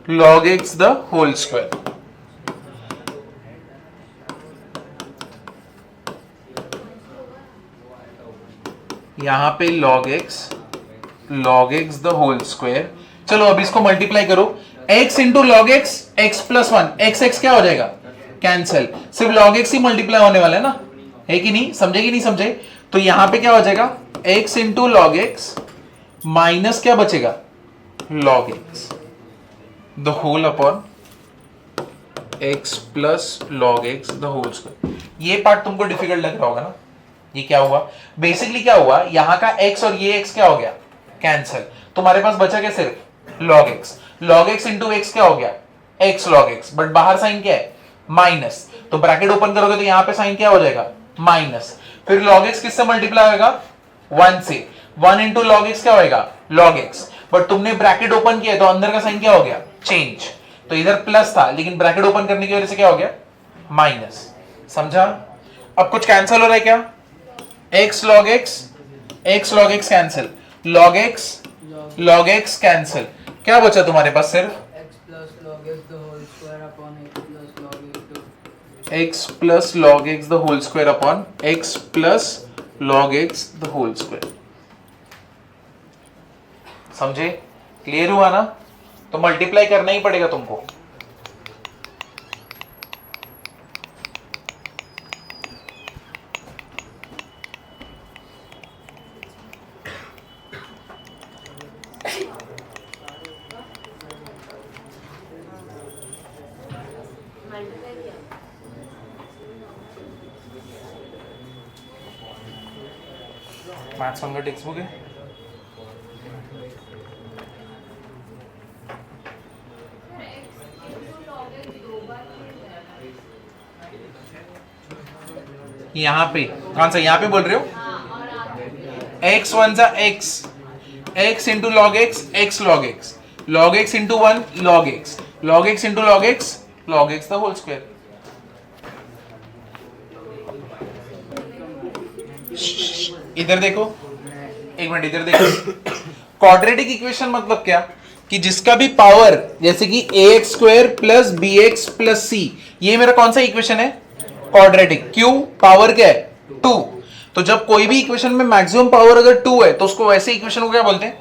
log x the whole square. यहां पे log x the whole square. चलो अब इसको मल्टीप्लाई करो, x into log x, x plus one, x क्या हो जाएगा, कैंसिल, सिर्फ log x ही मल्टीप्लाई होने वाला है ना, है कि नहीं, समझे कि नहीं समझे। तो यहां पे क्या हो जाएगा, x into log x minus क्या बचेगा, log x the whole upon x plus log x the whole square. ये पार्ट तुमको डिफिकल्ट लग रहा होगा ना, ये क्या हुआ, बेसिकली क्या हुआ, यहां का x और ये x क्या हो गया, कैंसिल, तुम्हारे पास बचा क्या, सिर्फ log x इंटू x क्या हो गया, x log x, बट बाहर साइन क्या है, माइनस, तो ब्रैकेट ओपन करोगे तो यहां पे साइन क्या हो जाएगा, माइनस, फिर log x किससे मल्टीप्लाई होगा, 1 से, 1 इंटू log x क्या होगा, log x, बट तुमने ब्रैकेट ओपन किया तो अंदर का साइन क्या हो गया, चेंज, तो इधर प्लस था लेकिन ब्रैकेट ओपन करने की वजह से क्या हो गया, माइनस, समझा। अब कुछ कैंसिल हो रहा है क्या, x log x cancel, log x cancel, क्या बचा तुम्हारे पास, सिर्फ x plus log x the whole square upon x plus log x the whole square upon x plus log x the whole square। समझे, clear हुआ ना, तो multiply करना ही पड़ेगा तुमको। मैथ्स का टेक्स्ट बुक है, यहां पे कौन सा, यहां पे बोल रहे हो, x वन सा x into log x log x इंटू 1 log x इंटू log x the whole square. इधर देखो, एक मिनट इधर देखो, क्वाड्रेटिक इक्वेशन मतलब क्या, कि जिसका भी पावर, जैसे कि ax square plus bx plus c, ये मेरा कौन सा इक्वेशन है, क्वाड्रेटिक, क्यों, पावर क्या है 2, तो जब कोई भी इक्वेशन में मैक्सिमम पावर अगर 2 है तो उसको वैसे इक्वेशन को क्या बोलते हैं,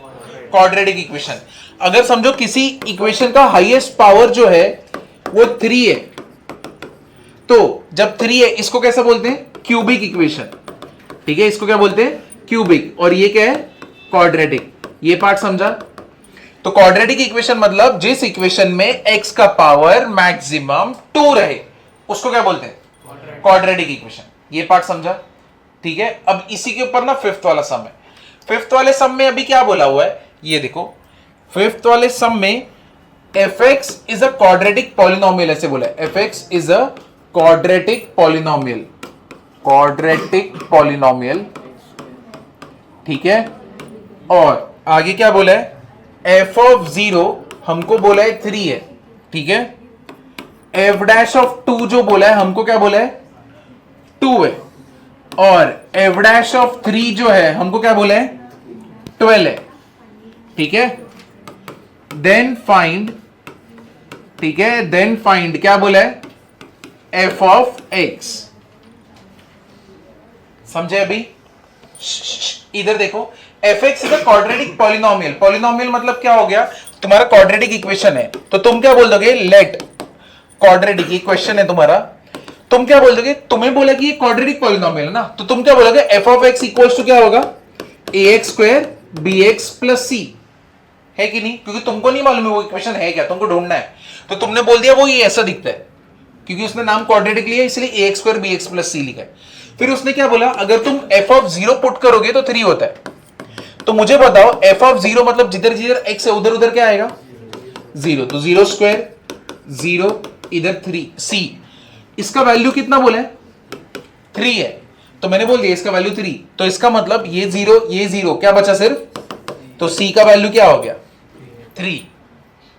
क्वाड्रेटिक इक्वेशन। अगर समझो किसी इक्वेशन का हाईएस्ट पावर जो है वो 3 है, तो जब 3 है इसको कैसा बोलते हैं, क्यूबिक इक्वेशन, ठीक है, इसको क्या बोलते हैं, क्यूबिक, और ये क्या है, क्वाड्रेटिक, ये पार्ट समझा। तो क्वाड्रेटिक इक्वेशन मतलब जिस इक्वेशन में x का पावर मैक्सिमम 2 रहे उसको क्या बोलते हैं, क्वाड्रेटिक इक्वेशन, ये पार्ट समझा, ठीक है। अब इसी के ऊपर ना फिफ्थ वाला सम है, फिफ्थ वाले सम में अभी क्या बोला हुआ है, ये देखो, फिफ्थ वाले सम में fx is a quadratic polynomial, ऐसे बोला है, fx is a quadratic polynomial, ठीक है। और आगे क्या बोला है, f ऑफ 0 हमको बोला है 3 है, ठीक है, f डैश ऑफ 2 जो बोला है हमको क्या बोला है 2 है, और f डैश ऑफ 3 जो है हमको क्या बोला है 12 है, ठीक है। देन फाइंड, ठीक है, देन फाइंड क्या बोला है, f ऑफ x, समझे अभी, इधर देखो, fx is a quadratic polynomial, polynomial मतलब क्या हो गया, तुम्हारा क्वाड्रेटिक इक्वेशन है, तो तुम क्या बोल दोगे, लेट क्वाड्रेटिक इक्वेशन है तुम्हारा, तुम क्या बोल दोगे, तुम्हें बोला कि ये क्वाड्रेटिक पॉलिनोमियल है ना, तो तुम क्या बोलोगे, f of x equals to क्या होगा, ax square bx plus c, है कि नहीं, क्योंकि तुमको नहीं मालूम है वो इक्वेशन है क्या, तुमको ढूंढना है, तो तुमने बोल दिया वो ये ऐसा दिखता है, क्योंकि उसने नाम क्वाड्रेटिक लिया इसलिए ax square bx plus c लिखा है। फिर उसने क्या बोला, अगर तुम f ऑफ 0 पुट करोगे तो 3 होता है, तो मुझे बताओ f ऑफ 0 मतलब जिधर जिधर x है उधर उधर क्या आएगा 0, तो 0 स्क्वायर 0, इधर 3 c, इसका वैल्यू कितना बोला है 3 है, तो मैंने बोल दिया इसका वैल्यू 3, तो इसका मतलब ये 0 क्या बचा सिर्फ, तो c का वैल्यू क्या हो गया 3।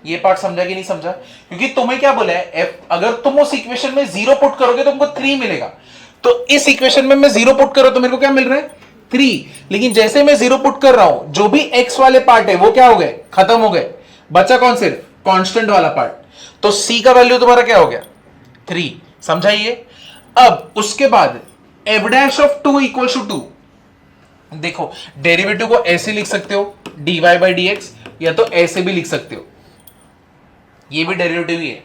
ये पार्ट समझा कि नहीं समझा, क्योंकि तुम्हें क्या बोला है f, अगर तुम उस इक्वेशन में 0 पुट करोगे तो तुमको 3 मिलेगा, तो इस इक्वेशन में मैं 0 पुट करूं तो मेरे को क्या मिल रहा है 3, लेकिन जैसे मैं 0 पुट कर रहा हूं जो भी x वाले पार्ट है वो क्या हो गए, खत्म हो गए, बचा कौन सिर्फ कांस्टेंट वाला पार्ट। तो सी का वैल्यू तुम्हारा क्या हो गया 3, समझाइए। अब उसके बाद F dash of 2 equals to 2। देखो डेरिवेटिव को ऐसे लिख सकते हो dy बाई डी एक्स, या तो ऐसे भी लिख सकते हो, ये भी डेरिवेटिव ही है।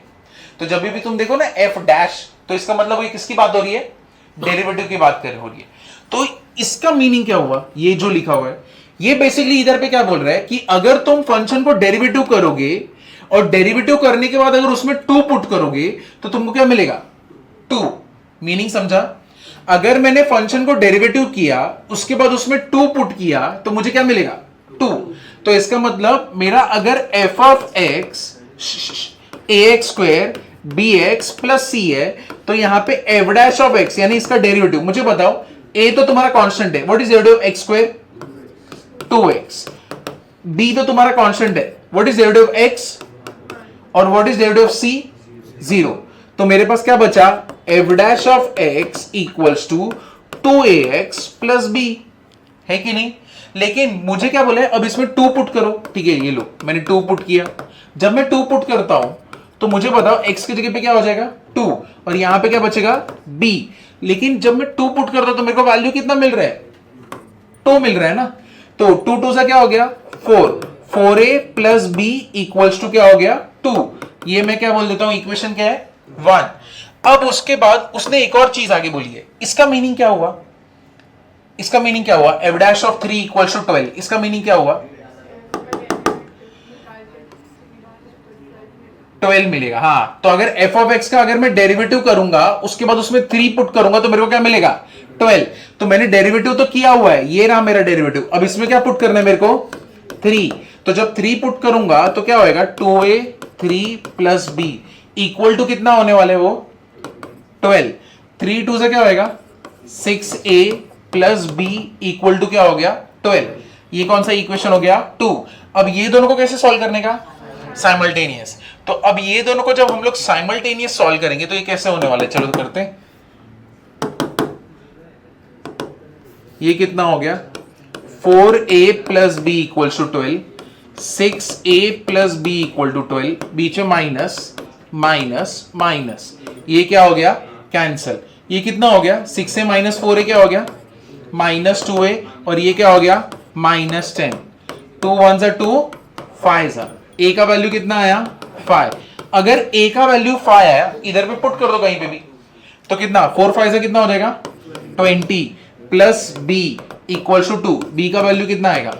तो जब भी तुम देखो ना एफ डैश, तो इसका मतलब ये किसकी बात हो रही है, डेरिवेटिव की बात कर हो रही है। तो इसका मीनिंग क्या हुआ, ये जो लिखा हुआ है ये बेसिकली इधर पे क्या बोल रहा है कि अगर तुम फंक्शन को डेरिवेटिव करोगे और डेरिवेटिव करने के बाद अगर उसमें 2 पुट करोगे तो तुमको क्या मिलेगा 2। मीनिंग समझा, अगर मैंने फंक्शन को डेरिवेटिव किया उसके बाद उसमें 2 पुट किया तो मुझे क्या मिलेगा 2। तो इसका मतलब मेरा अगर f of x a x square b x plus c है, तो यहां पे एफ डैश ऑफ एक्स यानी इसका डेरिवेटिव मुझे बताओ, ए तो तुम्हारा कांस्टेंट है, what is derivative x square 2x, b तो तुम्हारा कांस्टेंट है, व्हाट इज डेरिवेटिव x, और व्हाट इज डेरिवेटिव c 0। तो मेरे पास क्या बचा f dash of x equals to 2ax plus b, है कि नहीं। लेकिन मुझे क्या बोले अब इसमें 2 पुट करो, ठीक है ये लो मैंने 2 पुट किया। जब मैं 2 पुट करता हूं तो मुझे बताओ x की जगह पे क्या हो जाएगा 2, और यहां पे क्या बचेगा b। लेकिन जब मैं 2 पुट करता हूं तो मेरे को वैल्यू कितना मिल रहा है 2 मिल रहा है ना। तो 2 2 सा क्या हो गया 4, 4a plus b equals to क्या हो गया 2। ये मैं क्या बोल देता हूं इक्वेशन क्या है 1। अब उसके बाद उसने एक और चीज आगे बोली है, इसका मीनिंग क्या हुआ, इसका मीनिंग क्या हुआ F dash of 3 equals to 12, इसका मीनिंग क्या हुआ 12 मिलेगा। हाँ तो अगर f ऑफ x का अगर मैं डेरिवेटिव करूंगा उसके बाद उसमें 3 पुट करूंगा तो मेरे को क्या मिलेगा 12। तो मैंने डेरिवेटिव तो किया हुआ है, ये रहा मेरा डेरिवेटिव, अब इसमें क्या पुट करना है मेरे को 3। तो जब 3 पुट करूंगा तो क्या होएगा 2a 3 plus b equal to कितना होने वाले वो 12। 3 2 से क्या होएगा 6a plus b equal to क्या हो गया 12। ये कौन सा इक्वेशन हो गया 2। अब ये दोनों को कैसे सॉल्व करने का साइमल्टेनियस। तो अब ये दोनों को जब हम लोग साइमल्टेनियस सॉल्व करेंगे तो ये कैसे होने वाला है, चलो करते हैं। ये कितना हो गया 4a plus B equal to 12, 6a plus B equal to 12, बीच में माइनस माइनस माइनस, ये क्या हो गया कैंसल। ये कितना हो गया 6a माइनस 4a क्या हो गया माइनस 2a, और ये क्या हो गया माइनस 10। 2 1 सा 2 5 सा, a का वैल्यू कितना आया 5। अगर a का वैल्यू 5 आया इधर पे पुट कर दो कहीं पे भी, तो कितना 4 5 से कितना हो जाएगा 20 plus b equals to 2, b का वैल्यू कितना आएगा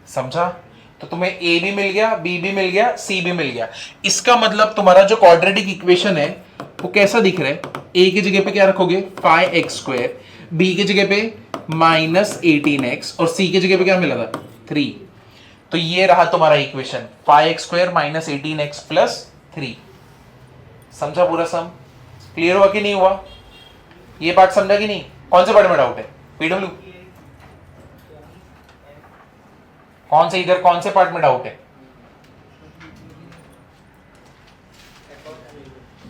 समझा। तो तुम्हें a भी मिल गया b भी मिल गया c भी मिल गया। इसका मतलब तुम्हारा जो क्वाड्रेटिक इक्वेशन है वो कैसा दिख रहा है, a की जगह पे क्या रखोगे 5x स्क्वायर, b की जगह पे माइनस 18x, और c की जगह पे क्या मिला था 3। तो ये रहा तुम्हारा equation 5x square minus 18x plus 3। समझा पूरा सम, क्लियर हुआ कि नहीं हुआ, ये पार्ट समझा कि नहीं। कौन से पार्ट में डाउट है पीडब्ल्यू, कौन से इधर कौन से पार्ट में डाउट है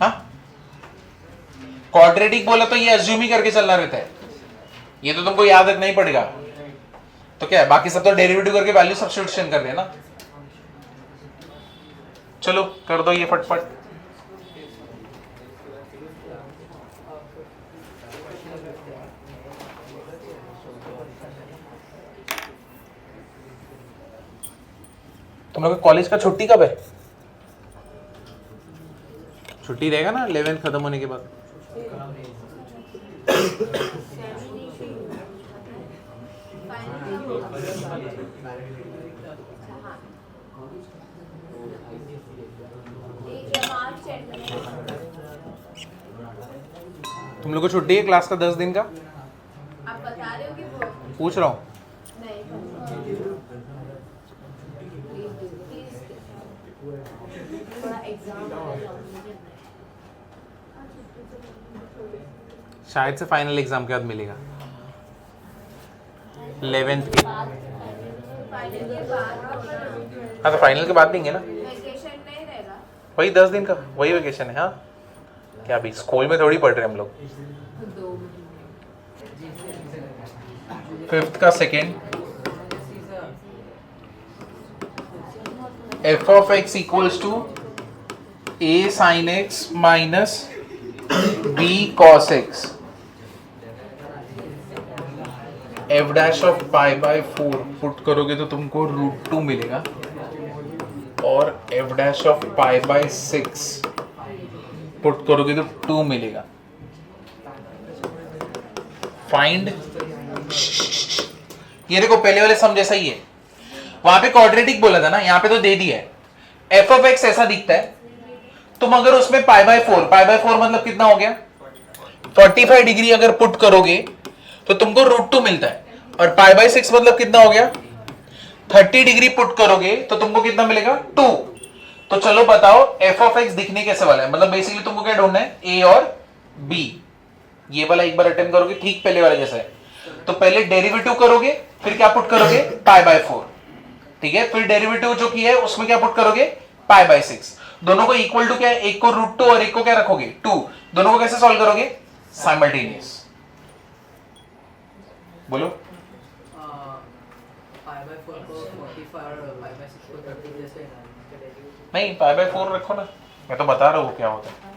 हाँ क्वाड्रेटिक बोला तो ये अज्यूम ही करके चलना रहता है, ये तो तुमको याद रखना ही पड़ेगा। तो क्या है बाकी सब तो डेरिवेटिव करके वैल्यू सब्स्टिट्यूशन कर देना। चलो कर दो ये फटफट। तुम लोग कॉलेज का छुट्टी कब है, छुट्टी रहेगा ना 11th खत्म होने के बाद। तुम लोग को छुट्टी है क्लास का 10 दिन का, आप बता रहे हो कि वो पूछ रहा हूँ। शायद से फाइनल एग्जाम के बाद मिलेगा 11th के। हाँ तो फाइनल के बाद देंगे ना, वेकेशन नहीं रहेगा, वही 10 दिन का वही वेकेशन है। हाँ क्या अभी स्कूल में थोड़ी पढ़ रहे हम लोग। 5th का second F of x equals to A sine x minus B cos x, F dash of pi by 4 put करोगे तो तुमको √2 मिलेगा, और F dash of pi by 6 put करोगे तो 2 मिलेगा। फाइंड, ये देखो पहले वाले सम जैसा ही है, वहां पे क्वाड्रेटिक बोला था ना, यहां पे तो दे दिया है। एफ ऑफ एक्स ऐसा दिखता है, तुम अगर उसमें पाई बाय 4 मतलब कितना हो गया 45 डिग्री अगर पुट करोगे तो तुमको √2 मिलता है, और पाई बाय 6 मतलब कितना हो गया 30 डिग्री पुट करोगे तो तुमको कितना मिलेगा 2। तो चलो बताओ एफ ऑफ एक्स दिखने कैसे वाला है, मतलब बेसिकली तुमको क्या ढूंढना है, ए और बी। ये वाला एक बार अटेम्प्ट करोगे ठीक पहले वाला जैसा है, तो पहले डेरिवेटिव करोगे, फिर क्या पुट करोगे पाई बाय 4, ठीक है, फिर डेरिवेटिव जो किया है उसमें क्या पुट करोगे पाई बाय 6। दोनों को इक्वल टू क्या है, एक को √2 और एक को क्या रखोगे 2, दोनों को कैसे सॉल्व करोगे साइमल्टेनियस, बोलो। पाई बाय 4 को 45 और पाई बाय 6 को 30 जैसे नहीं पाई बाय 4 रखो ना, मैं तो बता रहा हूं क्या होता है।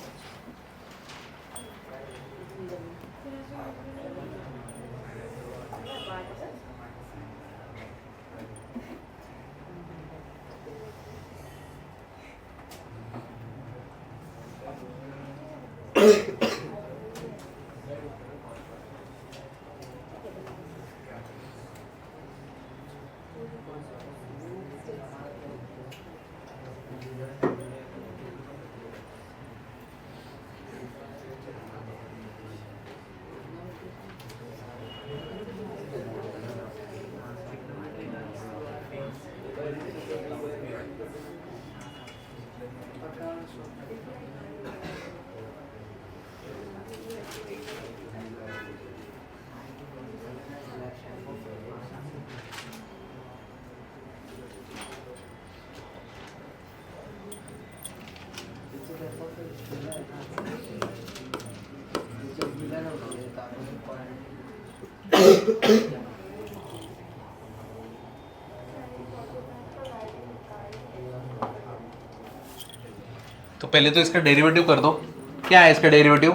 तो पहले तो इसका डेरिवेटिव कर दो, क्या है इसका derivative,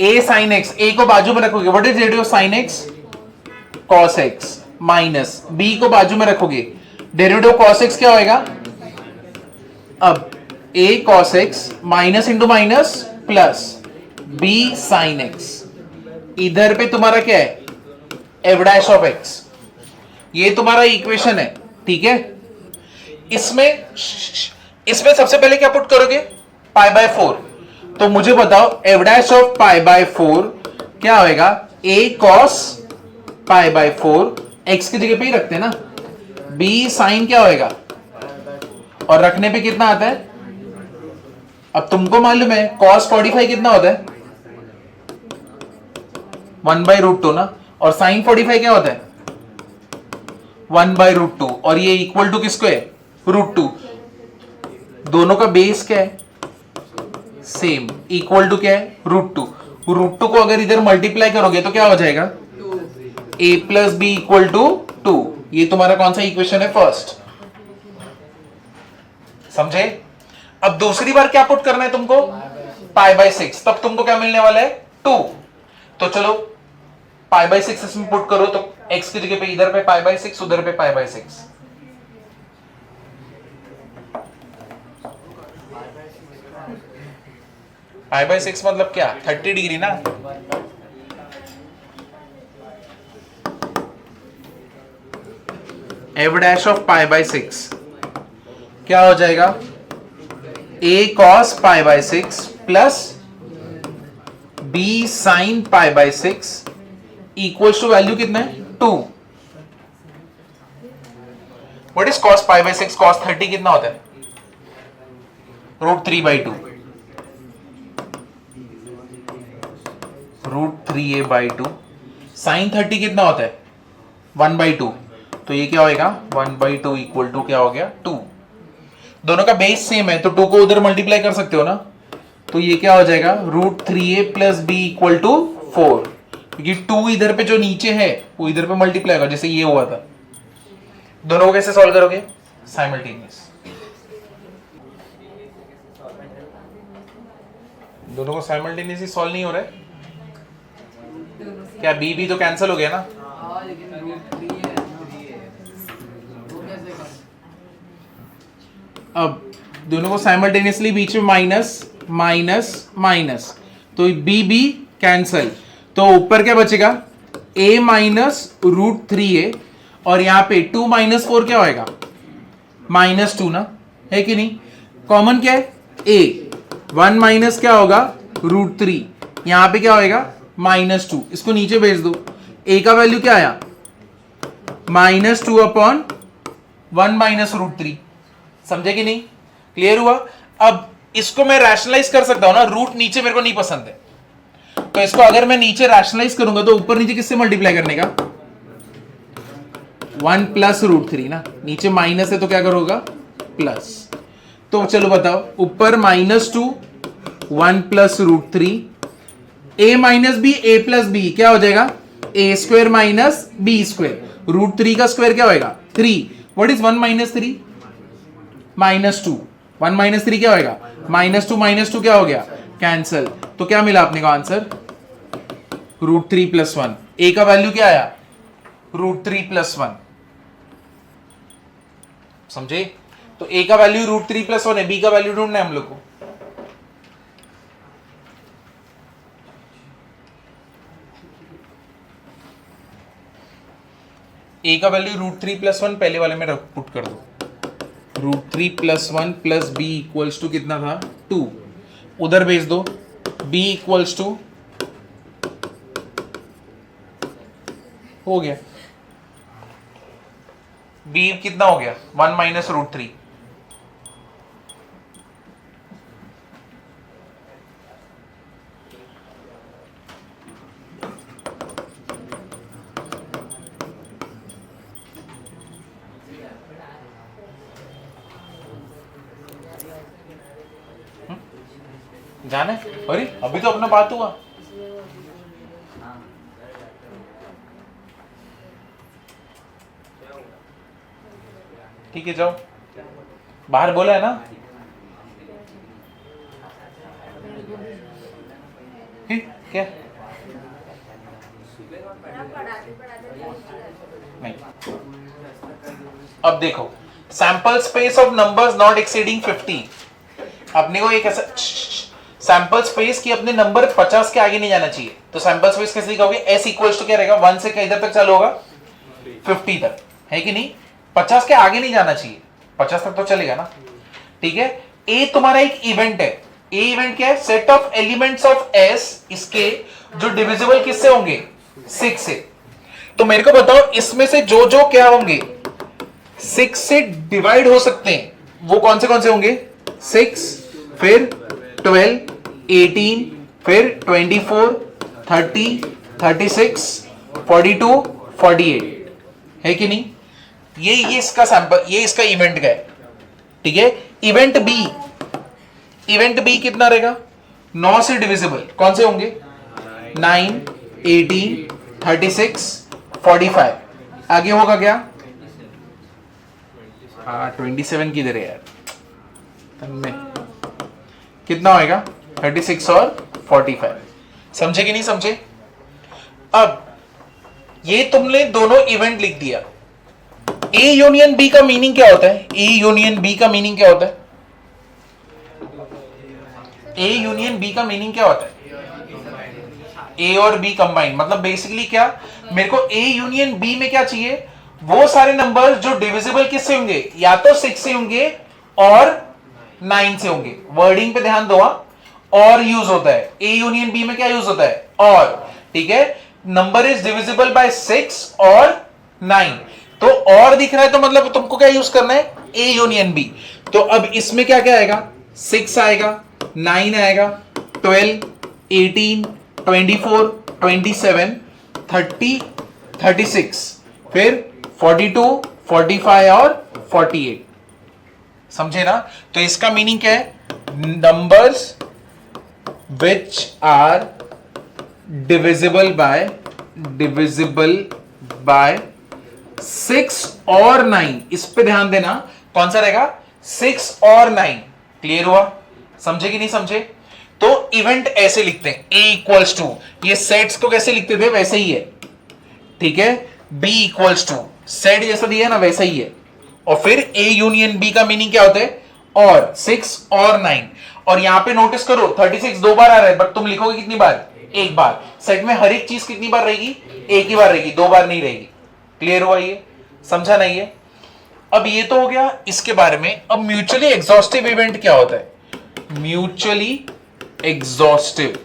A sine x, A को बाजू में रखोगे, what is derivative of sine x cos x, minus B को बाजू में रखोगे, डेरिवेटिव ऑफ कॉस एक्स क्या होएगा, अब a cos x minus into minus plus b sine x, इधर पे तुम्हारा क्या है एफ डैश ऑफ एक्स, ये तुम्हारा इक्वेशन है, ठीक है। इसमें सबसे पहले क्या पुट करोगे पाई बाय 4, तो मुझे बताओ F dash of pi by 4 क्या होएगा, ए कॉस पाई बाय 4, एक्स की जगह पे ही रखते हैं ना, बी साइन क्या होएगा, और रखने पे कितना आता है, अब तुमको मालूम है कॉस 45 कितना होता है 1/√2 ना, और साइन 45 क्या होता है 1/√2, और ये इक्वल टू किसको है √2, दोनों का बेस क्या है सेम, इक्वल टू क्या है √2, √2 को अगर इधर मल्टीप्लाई करोगे तो क्या हो जाएगा a plus B equal to 2, ये तुम्हारा कौन सा इक्वेशन है फर्स्ट, समझे। अब दूसरी बार क्या पुट करना है तुमको पाई बाय 6, तब तुमको क्या मिलने वाला है 2, तो चलो पाई बाय 6 इसमें पुट करो, तो x की जगह पे इधर पे पाई बाय 6, उधर पे पाई बाय 6, पाई बाय 6 मतलब क्या 30 डिग्री ना, F dash of pi by 6 क्या हो जाएगा a cos pi by 6 plus b sin pi by 6 equals to value कितना है 2। What is cos pi by 6, cos 30 कितना होता है √3/2, √3a/2, sin 30 कितना होता है 1/2, तो ये क्या होएगा 1/2 इक्वल टू क्या हो गया 2, दोनों का बेस सेम है तो 2 को उधर मल्टीप्लाई कर सकते हो ना, तो ये क्या हो जाएगा √3a plus b equal to 4, क्योंकि 2 इधर पे जो नीचे है वो इधर पे मल्टीप्लाई होगा जैसे ये हुआ था। दोनों को कैसे सॉल्व करोगे साइमल्टेनियस। दोनों को साइमल्टेनियसली सॉल्व नहीं हो रहा है क्या? बी बी तो कैंसिल हो गया ना। हाँ लेकिन रूट 3 है वो कैसे कर? अब दोनों को साइमल्टेनियसली बीच में माइनस माइनस माइनस, तो बी बी कैंसिल, तो ऊपर क्या बचेगा? a माइनस रूट 3a, और यहां पे 2 माइनस 4 क्या होएगा? -2 ना, है कि नहीं? कॉमन क्या है? a। 1 माइनस क्या होगा? रूट 3। यहां पे क्या होएगा? -2। इसको नीचे भेज दो। a का वैल्यू क्या आया? -2 अपॉन 1 माइनस रूट 3। समझे कि नहीं? क्लियर हुआ? अब इसको मैं रैशनलाइज कर सकता हूं ना, रूट नीचे मेरे को नहीं पसंद है, तो इसको अगर मैं नीचे रैशनलाइज करूंगा तो ऊपर नीचे किससे मल्टीप्लाई करने का? 1 प्लस रूट 3 ना, नीचे माइनस है तो क्या करोगा? प्लस। तो चलो बताओ, ऊपर -2 1 plus root 3, a minus B, a plus B क्या हो जाएगा? a square minus B square. Root 3 का स्क्वायर क्या होएगा? 3। What is 1 minus 3? -2। 1 माइनस 3 क्या होएगा? -2 क्या हो गया? कैंसल। तो क्या मिला अपने को आंसर? Root 3 plus 1। ए का वैल्यू क्या आया? Root 3 plus 1। समझे? तो ए का वैल्यू रूट 3 प्लस 1 है, बी का वैल्यू ढूंढना है हम लोग को। ए का वैल्यू रूट 3 प्लस 1 पहले वाले में पुट कर दो। Root 3 plus 1 plus B equals to कितना था? 2। उधर भेज दो। b इक्वल्स टू हो गया, b कितना हो गया? 1 माइनस रूट 3। जाने? अरे अभी तो अपना बात हुआ। ठीक है, जाओ। बाहर बोला है ना? क्या? नहीं। अब देखो, sample space of numbers not exceeding 50। अपने को एक ऐसा सैंपल स्पेस की अपने नंबर 50 के आगे नहीं जाना चाहिए, तो सैंपल स्पेस कैसे लिखोगे? s इक्वल्स टू क्या रहेगा? 1 से इधर तक चालू होगा 50 तक, है कि नहीं? 50 के आगे नहीं जाना चाहिए, 50 तक तो चलेगा ना। ठीक है, a तुम्हारा एक इवेंट है। a इवेंट क्या है? Set of elements of s, इसके जो डिविजिबल किससे होंगे? 6 से। तो मेरे को बताओ, इसमें से जो जो क्या होंगे 6 से डिवाइड हो सकते हैं, वो कौन से होंगे? 6, फिर 12, 18, फिर 24, 30, 36, 42, 48, है कि नहीं? ये इसका सैंपल, ये इसका इवेंट का है। ठीक है, इवेंट बी कितना रहेगा? 9 से डिविजिबल कौन से होंगे? 9, 18, 36, 45। आगे होगा क्या? 27 किधर है यार? कितना होएगा? 36 और 45। समझे कि नहीं समझे? अब ये तुमने दोनों इवेंट लिख दिया। ए यूनियन बी का मीनिंग क्या होता है? ए यूनियन बी का मीनिंग क्या होता है? ए यूनियन बी का मीनिंग क्या होता है? ए और बी कंबाइन, मतलब बेसिकली क्या, मेरे को ए यूनियन बी में क्या चाहिए? वो सारे नंबर जो डिविजिबल किससे होंगे? या तो 6 से होंगे और 9 से होंगे। वर्डिंग पे ध्यान दो, और यूज होता है। ए यूनियन बी में क्या यूज होता है? और। ठीक है, नंबर इज डिविजिबल बाय 6 और 9, तो और दिख रहा है तो मतलब तुमको क्या यूज करना है? A union B. तो अब इसमें क्या क्या आएगा? 6 आएगा, 9 आएगा, 12, 18, 24, 27, 30, 36, फिर 42, 45 और 48। समझे ना? तो इसका मीनिंग क्या है? Numbers which are divisible by 6 और 9। इस पे ध्यान देना, कौन सा रहेगा? 6 और 9। क्लियर हुआ? समझे कि नहीं समझे? तो इवेंट ऐसे लिखते हैं, A इक्वल्स टू, ये सेट्स को कैसे लिखते थे वैसे ही है, ठीक है? B इक्वल्स टू सेट जैसा दिया ना वैसा ही है। और फिर A यूनियन B का मीनिंग क्या होता है? और 6 और 9। और यहां पे नोटिस करो 36 दो बार आ रहा है, बट तुम लिखोगे कितनी बार? एक बार। सेट में हर एक चीज कितनी बार रहेगी? एक ही बार रहेगी, दो बार नहीं रहेगी। क्लियर हुआ? ये समझा नहीं है? अब ये तो हो गया इसके बारे में। अब म्यूचुअली एग्जॉस्टिव इवेंट क्या होता है? म्यूचुअली एग्जॉस्टिव,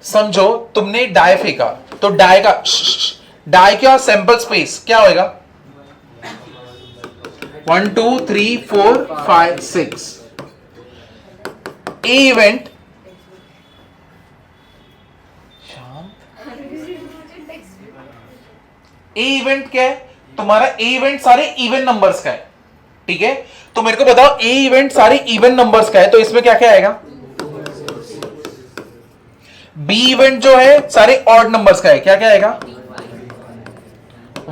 समझो तुमने डाई फेंका, तो डाई का सैंपल स्पेस क्या होएगा? 1 2 3 4 5 6। ए इवेंट ए इवेंट क्या है? तुम्हारा ए इवेंट सारे इवन नंबर्स का है, ठीक है? तो मेरे को बताओ ए इवेंट सारे इवन नंबर्स का है, तो इसमें क्या क्या आएगा? बी इवेंट जो है सारे ऑड नंबर्स का है, क्या क्या आएगा?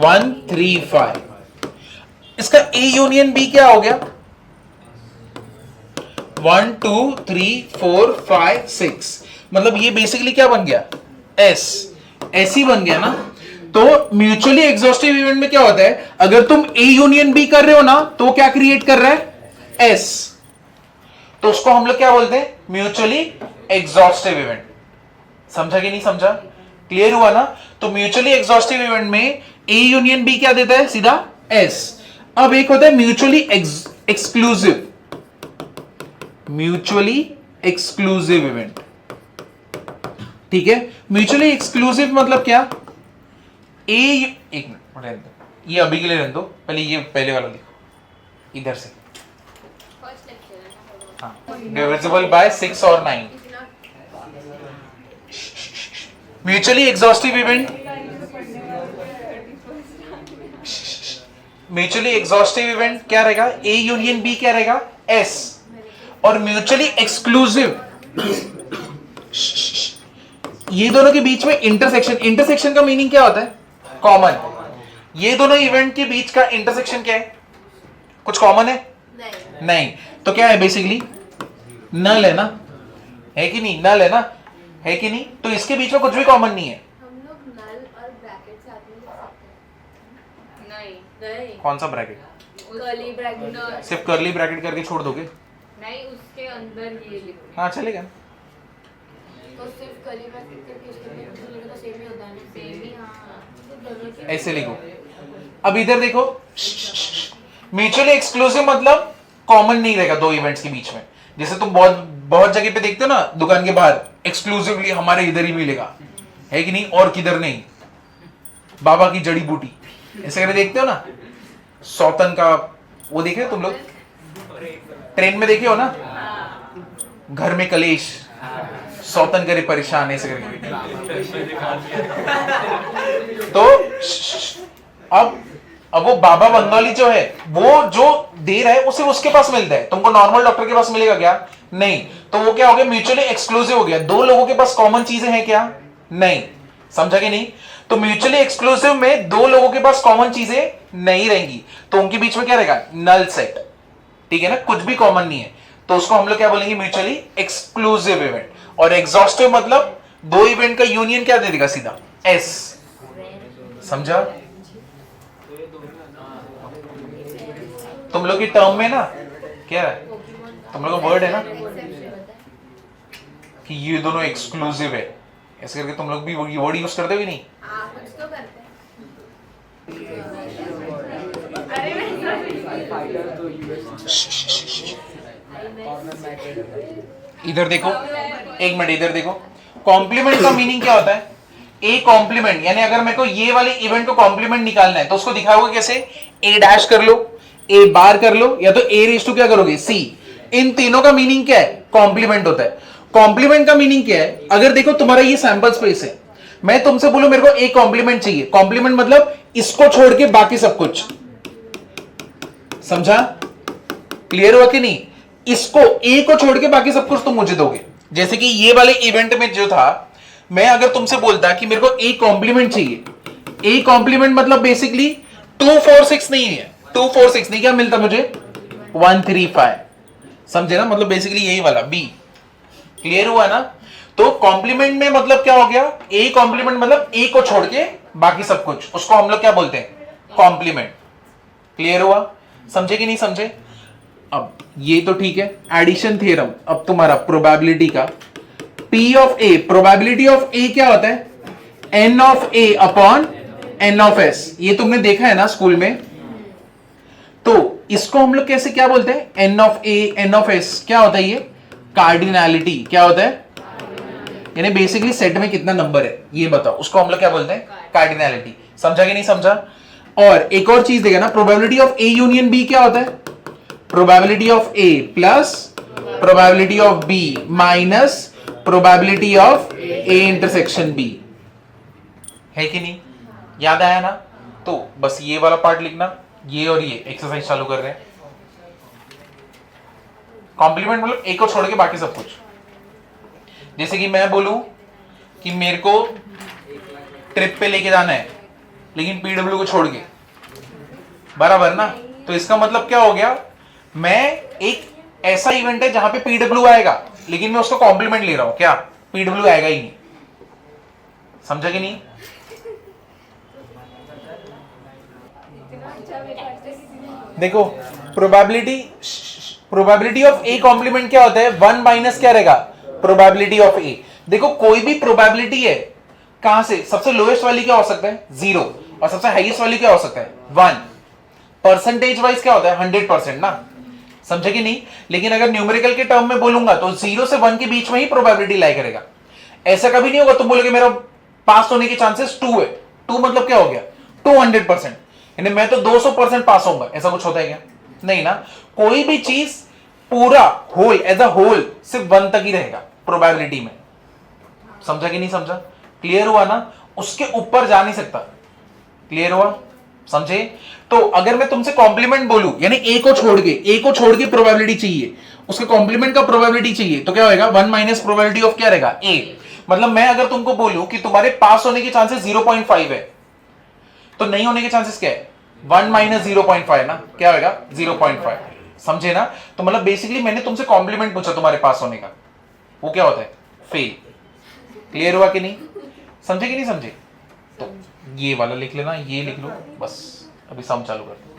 1 3 5। इसका ए यूनियन बी क्या हो गया? 1 2 3 4 5 6। मतलब ये बेसिकली क्या बन गया? एस। एस ही बन गया ना? तो म्यूचुअली एग्जॉस्टिव इवेंट में क्या होता है? अगर तुम ए यूनियन बी कर रहे हो ना, तो क्या क्रिएट कर रहा है? एस। तो उसको हम लोग क्या बोलते हैं? Mutually exhaustive event. समझा कि नहीं समझा? क्लियर हुआ ना? तो म्यूचुअली एग्जॉस्टिव इवेंट में ए यूनियन बी क्या देता है? सीधा एस। अब एक होता है mutually exclusive, mutually exclusive event, ठीक है? म्यूचुअली एक्सक्लूसिव मतलब क्या? ए, एक मिनट रहने दो, ये अभी के लिए रहने दो, पहले ये पहले वाला लिखो इधर से। हाँ, डिविजिबल बाय 6 और 9। Mutually exhaustive event, mutually exhaustive event क्या रहेगा? ए यूनियन बी क्या रहेगा? एस। और म्यूचुअली एक्सक्लूसिव, ये दोनों के बीच में इंटरसेक्शन। इंटरसेक्शन का मीनिंग क्या होता है? कॉमन। ये दोनों इवेंट के बीच का इंटरसेक्शन क्या है? कुछ कॉमन है? नहीं। तो क्या है बेसिकली? नल है ना? है कि नहीं? नल है ना? है कि नहीं? तो इसके बीच में कुछ भी कॉमन नहीं है। हम लोग नल और ब्रैकेट साथ में लिख सकते हैं। नहीं कौन सा ब्रैकेट? Curly bracket. सिर्फ कर्ली ब्रैकेट करके छोड़ दोगे? नहीं, उसके अंदर ये लिखो। हाँ चलेगा। तो सिर्फ कर्ली ब्रैकेट करके उसके अंदर कुछ लिखो तो सेम ही होता है ना? सेम ही, हाँ। ऐसे लिखो। अब इधर देखो, म्यूचुअली एक्सक्लूसिव मतलब कॉमन नहीं रहेगा दो इवेंट्स के बीच में। जैसे तुम बहुत जगह पे देखते हो ना, दुकान के बाहर एक्सक्लूसिवली हमारे इधर ही मिलेगा, है कि नहीं? और किधर नहीं, बाबा की जड़ी बूटी ऐसे करके देखते हो ना। सौतन का वो देखे तुम लोग? ट्रेन में देखे हो ना? घर में कलेश, सौतन करे परेशान, ऐसे करके। तो अब वो बाबा बंगाली जो है, वो जो दे रहा है उसे उसके पास मिलता है, तुमको नॉर्मल डॉक्टर के पास मिलेगा क्या? नहीं। तो वो क्या हो गया? म्यूचुअली एक्सक्लूसिव हो गया। दो लोगों के पास कॉमन चीजें हैं क्या? नहीं। समझा कि नहीं? तो म्यूचुअली एक्सक्लूसिव में दो लोगों के पास कॉमन चीजें नहीं रहेंगी, तो उनके बीच में क्या रहेगा? नल सेट, ठीक है ना? कुछ भी कॉमन नहीं है, तो उसको हम लोग क्या बोलेंगे? Mutually exclusive event. और एग्जॉस्टिव मतलब दो इवेंट का यूनियन क्या दे देगा? सीधा एस। समझा? तुम लोग की टर्म में ना क्या है? तुम लोग का वर्ड है ना कि ये दोनों एक्सक्लूसिव है, ऐसे करके तुम लोग भी ये वर्ड यूज करते हो कि नहीं? कुछ तो करते हैं। इधर देखो, एक मिनट इधर देखो। कॉम्प्लीमेंट का मीनिंग क्या होता है? ए कॉम्प्लीमेंट, यानी अगर मेरे को ये वाले इवेंट को कॉम्प्लीमेंट निकालना है तो उसको दिखाओगे कैसे? ए डैश कर लो, ए बार कर लो, या तो ए रेस टू क्या करोगे? सी। इन तीनों का मीनिंग क्या है? कॉम्प्लीमेंट होता है। कॉम्प्लीमेंट का मीनिंग क्या है? अगर देखो तुम्हारा ये सैंपल स्पेस है, मैं तुमसे बोलूं मेरे को ए कॉम्प्लीमेंट चाहिए। कॉम्प्लीमेंट मतलब इसको छोड़ के बाकी सब कुछ। समझा? क्लियर हुआ कि नहीं? इसको ए को छोड़ के बाकी सब कुछ तुम मुझे दोगे। जैसे कि ये वाले इवेंट में जो था, मैं अगर तुमसे बोलता कि मेरे को ए कॉम्प्लीमेंट चाहिए, ए कॉम्प्लीमेंट मतलब बेसिकली 246 नहीं है, 246 नहीं, क्या मिलता मुझे 135। समझे ना, मतलब बेसिकली यही वाला बी। क्लियर हुआ ना। तो कॉम्प्लीमेंट में मतलब क्या हो गया, ए कॉम्प्लीमेंट मतलब ए को छोड़ के बाकी सब कुछ, उसको हम लोग क्या बोलते हैं, कॉम्प्लीमेंट। क्लियर हुआ, समझे कि नहीं समझे। अब ये तो ठीक है, एडिशन थ्योरम। अब तुम्हारा प्रोबेबिलिटी का P of a, probability of a क्या होता है, N of a upon N of S। ये तुमने देखा है ना स्कूल में। तो इसको हम लोग कैसे क्या बोलते हैं, N of A N of S क्या होता है, ये कार्डिनैलिटी। क्या होता है, यानी बेसिकली सेट में कितना नंबर है ये बताओ, उसको हम लोग क्या बोलते हैं, कार्डिनैलिटी। समझा कि नहीं समझा। और एक और चीज देगा ना, probability of A union B क्या होता है, probability of A plus probability of B minus probability of A intersection B. है कि नहीं, याद आया ना। तो बस ये वाला पार्ट लिखना, ये और ये एक्सरसाइज चालू कर रहे हैं। कॉम्प्लीमेंट मतलब एक को छोड़ के बाकी सब कुछ। जैसे कि मैं बोलूं कि मेरे को ट्रिप पे लेके जाना है लेकिन पीडब्ल्यू को छोड़ के, बराबर ना। तो इसका मतलब क्या हो गया, मैं एक ऐसा इवेंट है जहां पे पीडब्ल्यू आएगा लेकिन मैं उसको कॉम्प्लीमेंट ले रहा हूं, क्या पीडब्ल्यू आएगा ही नहीं। समझा कि नहीं। देखो प्रोबेबिलिटी ऑफ ए कॉम्प्लीमेंट क्या होता है, 1 माइनस क्या रहेगा, प्रोबेबिलिटी ऑफ ए। देखो कोई भी प्रोबेबिलिटी है, कहां से सबसे लोएस्ट वाली क्या हो सकता है 0 और सबसे हाईएस्ट वाली क्या हो सकता है 1। परसेंटेज वाइज क्या होता है 100% ना। समझे कि नहीं। लेकिन अगर न्यूमेरिकल के टर्म में बोलूंगा तो 0 से 1 के बीच में ही प्रोबेबिलिटी लाई करेगा। ऐसा कभी नहीं होगा तुम बोलोगे मेरा पास होने के चांसेस 2 है, 2 मतलब क्या हो गया 200%, यानी मैं तो 200% पास होऊंगा, ऐसा कुछ होता है क्या, नहीं ना। कोई भी चीज पूरा होल एज अ होल सिर्फ 1 तक ही रहेगा प्रोबेबिलिटी में। समझा कि नहीं समझा। क्लियर हुआ ना, उसके ऊपर जा नहीं सकता। क्लियर हुआ, समझे। तो अगर मैं तुमसे कॉम्प्लीमेंट बोलूं, यानी ए को छोड़ के प्रोबेबिलिटी चाहिए, उसके कॉम्प्लीमेंट का प्रोबेबिलिटी चाहिए, तो क्या होगा 1 माइनस प्रोबेबिलिटी ऑफ क्या रहेगा ए। मतलब मैं अगर तुमको बोलूं कि तुम्हारे पास होने के चांसेस 0.5 है, तो नहीं होने के चांसेस क्या है 1 माइनस 0.5 ना, क्या होगा 0.5। समझे ना। तो मतलब बेसिकली मैंने तुमसे कॉम्प्लीमेंट पूछा तुम्हारे पास होने का, वो क्या होता है फेल। क्लियर हुआ कि नहीं, समझे कि नहीं समझे। तो ये वाला लिख लेना, ये लिख लो बस। अभी सम चालू कर दो।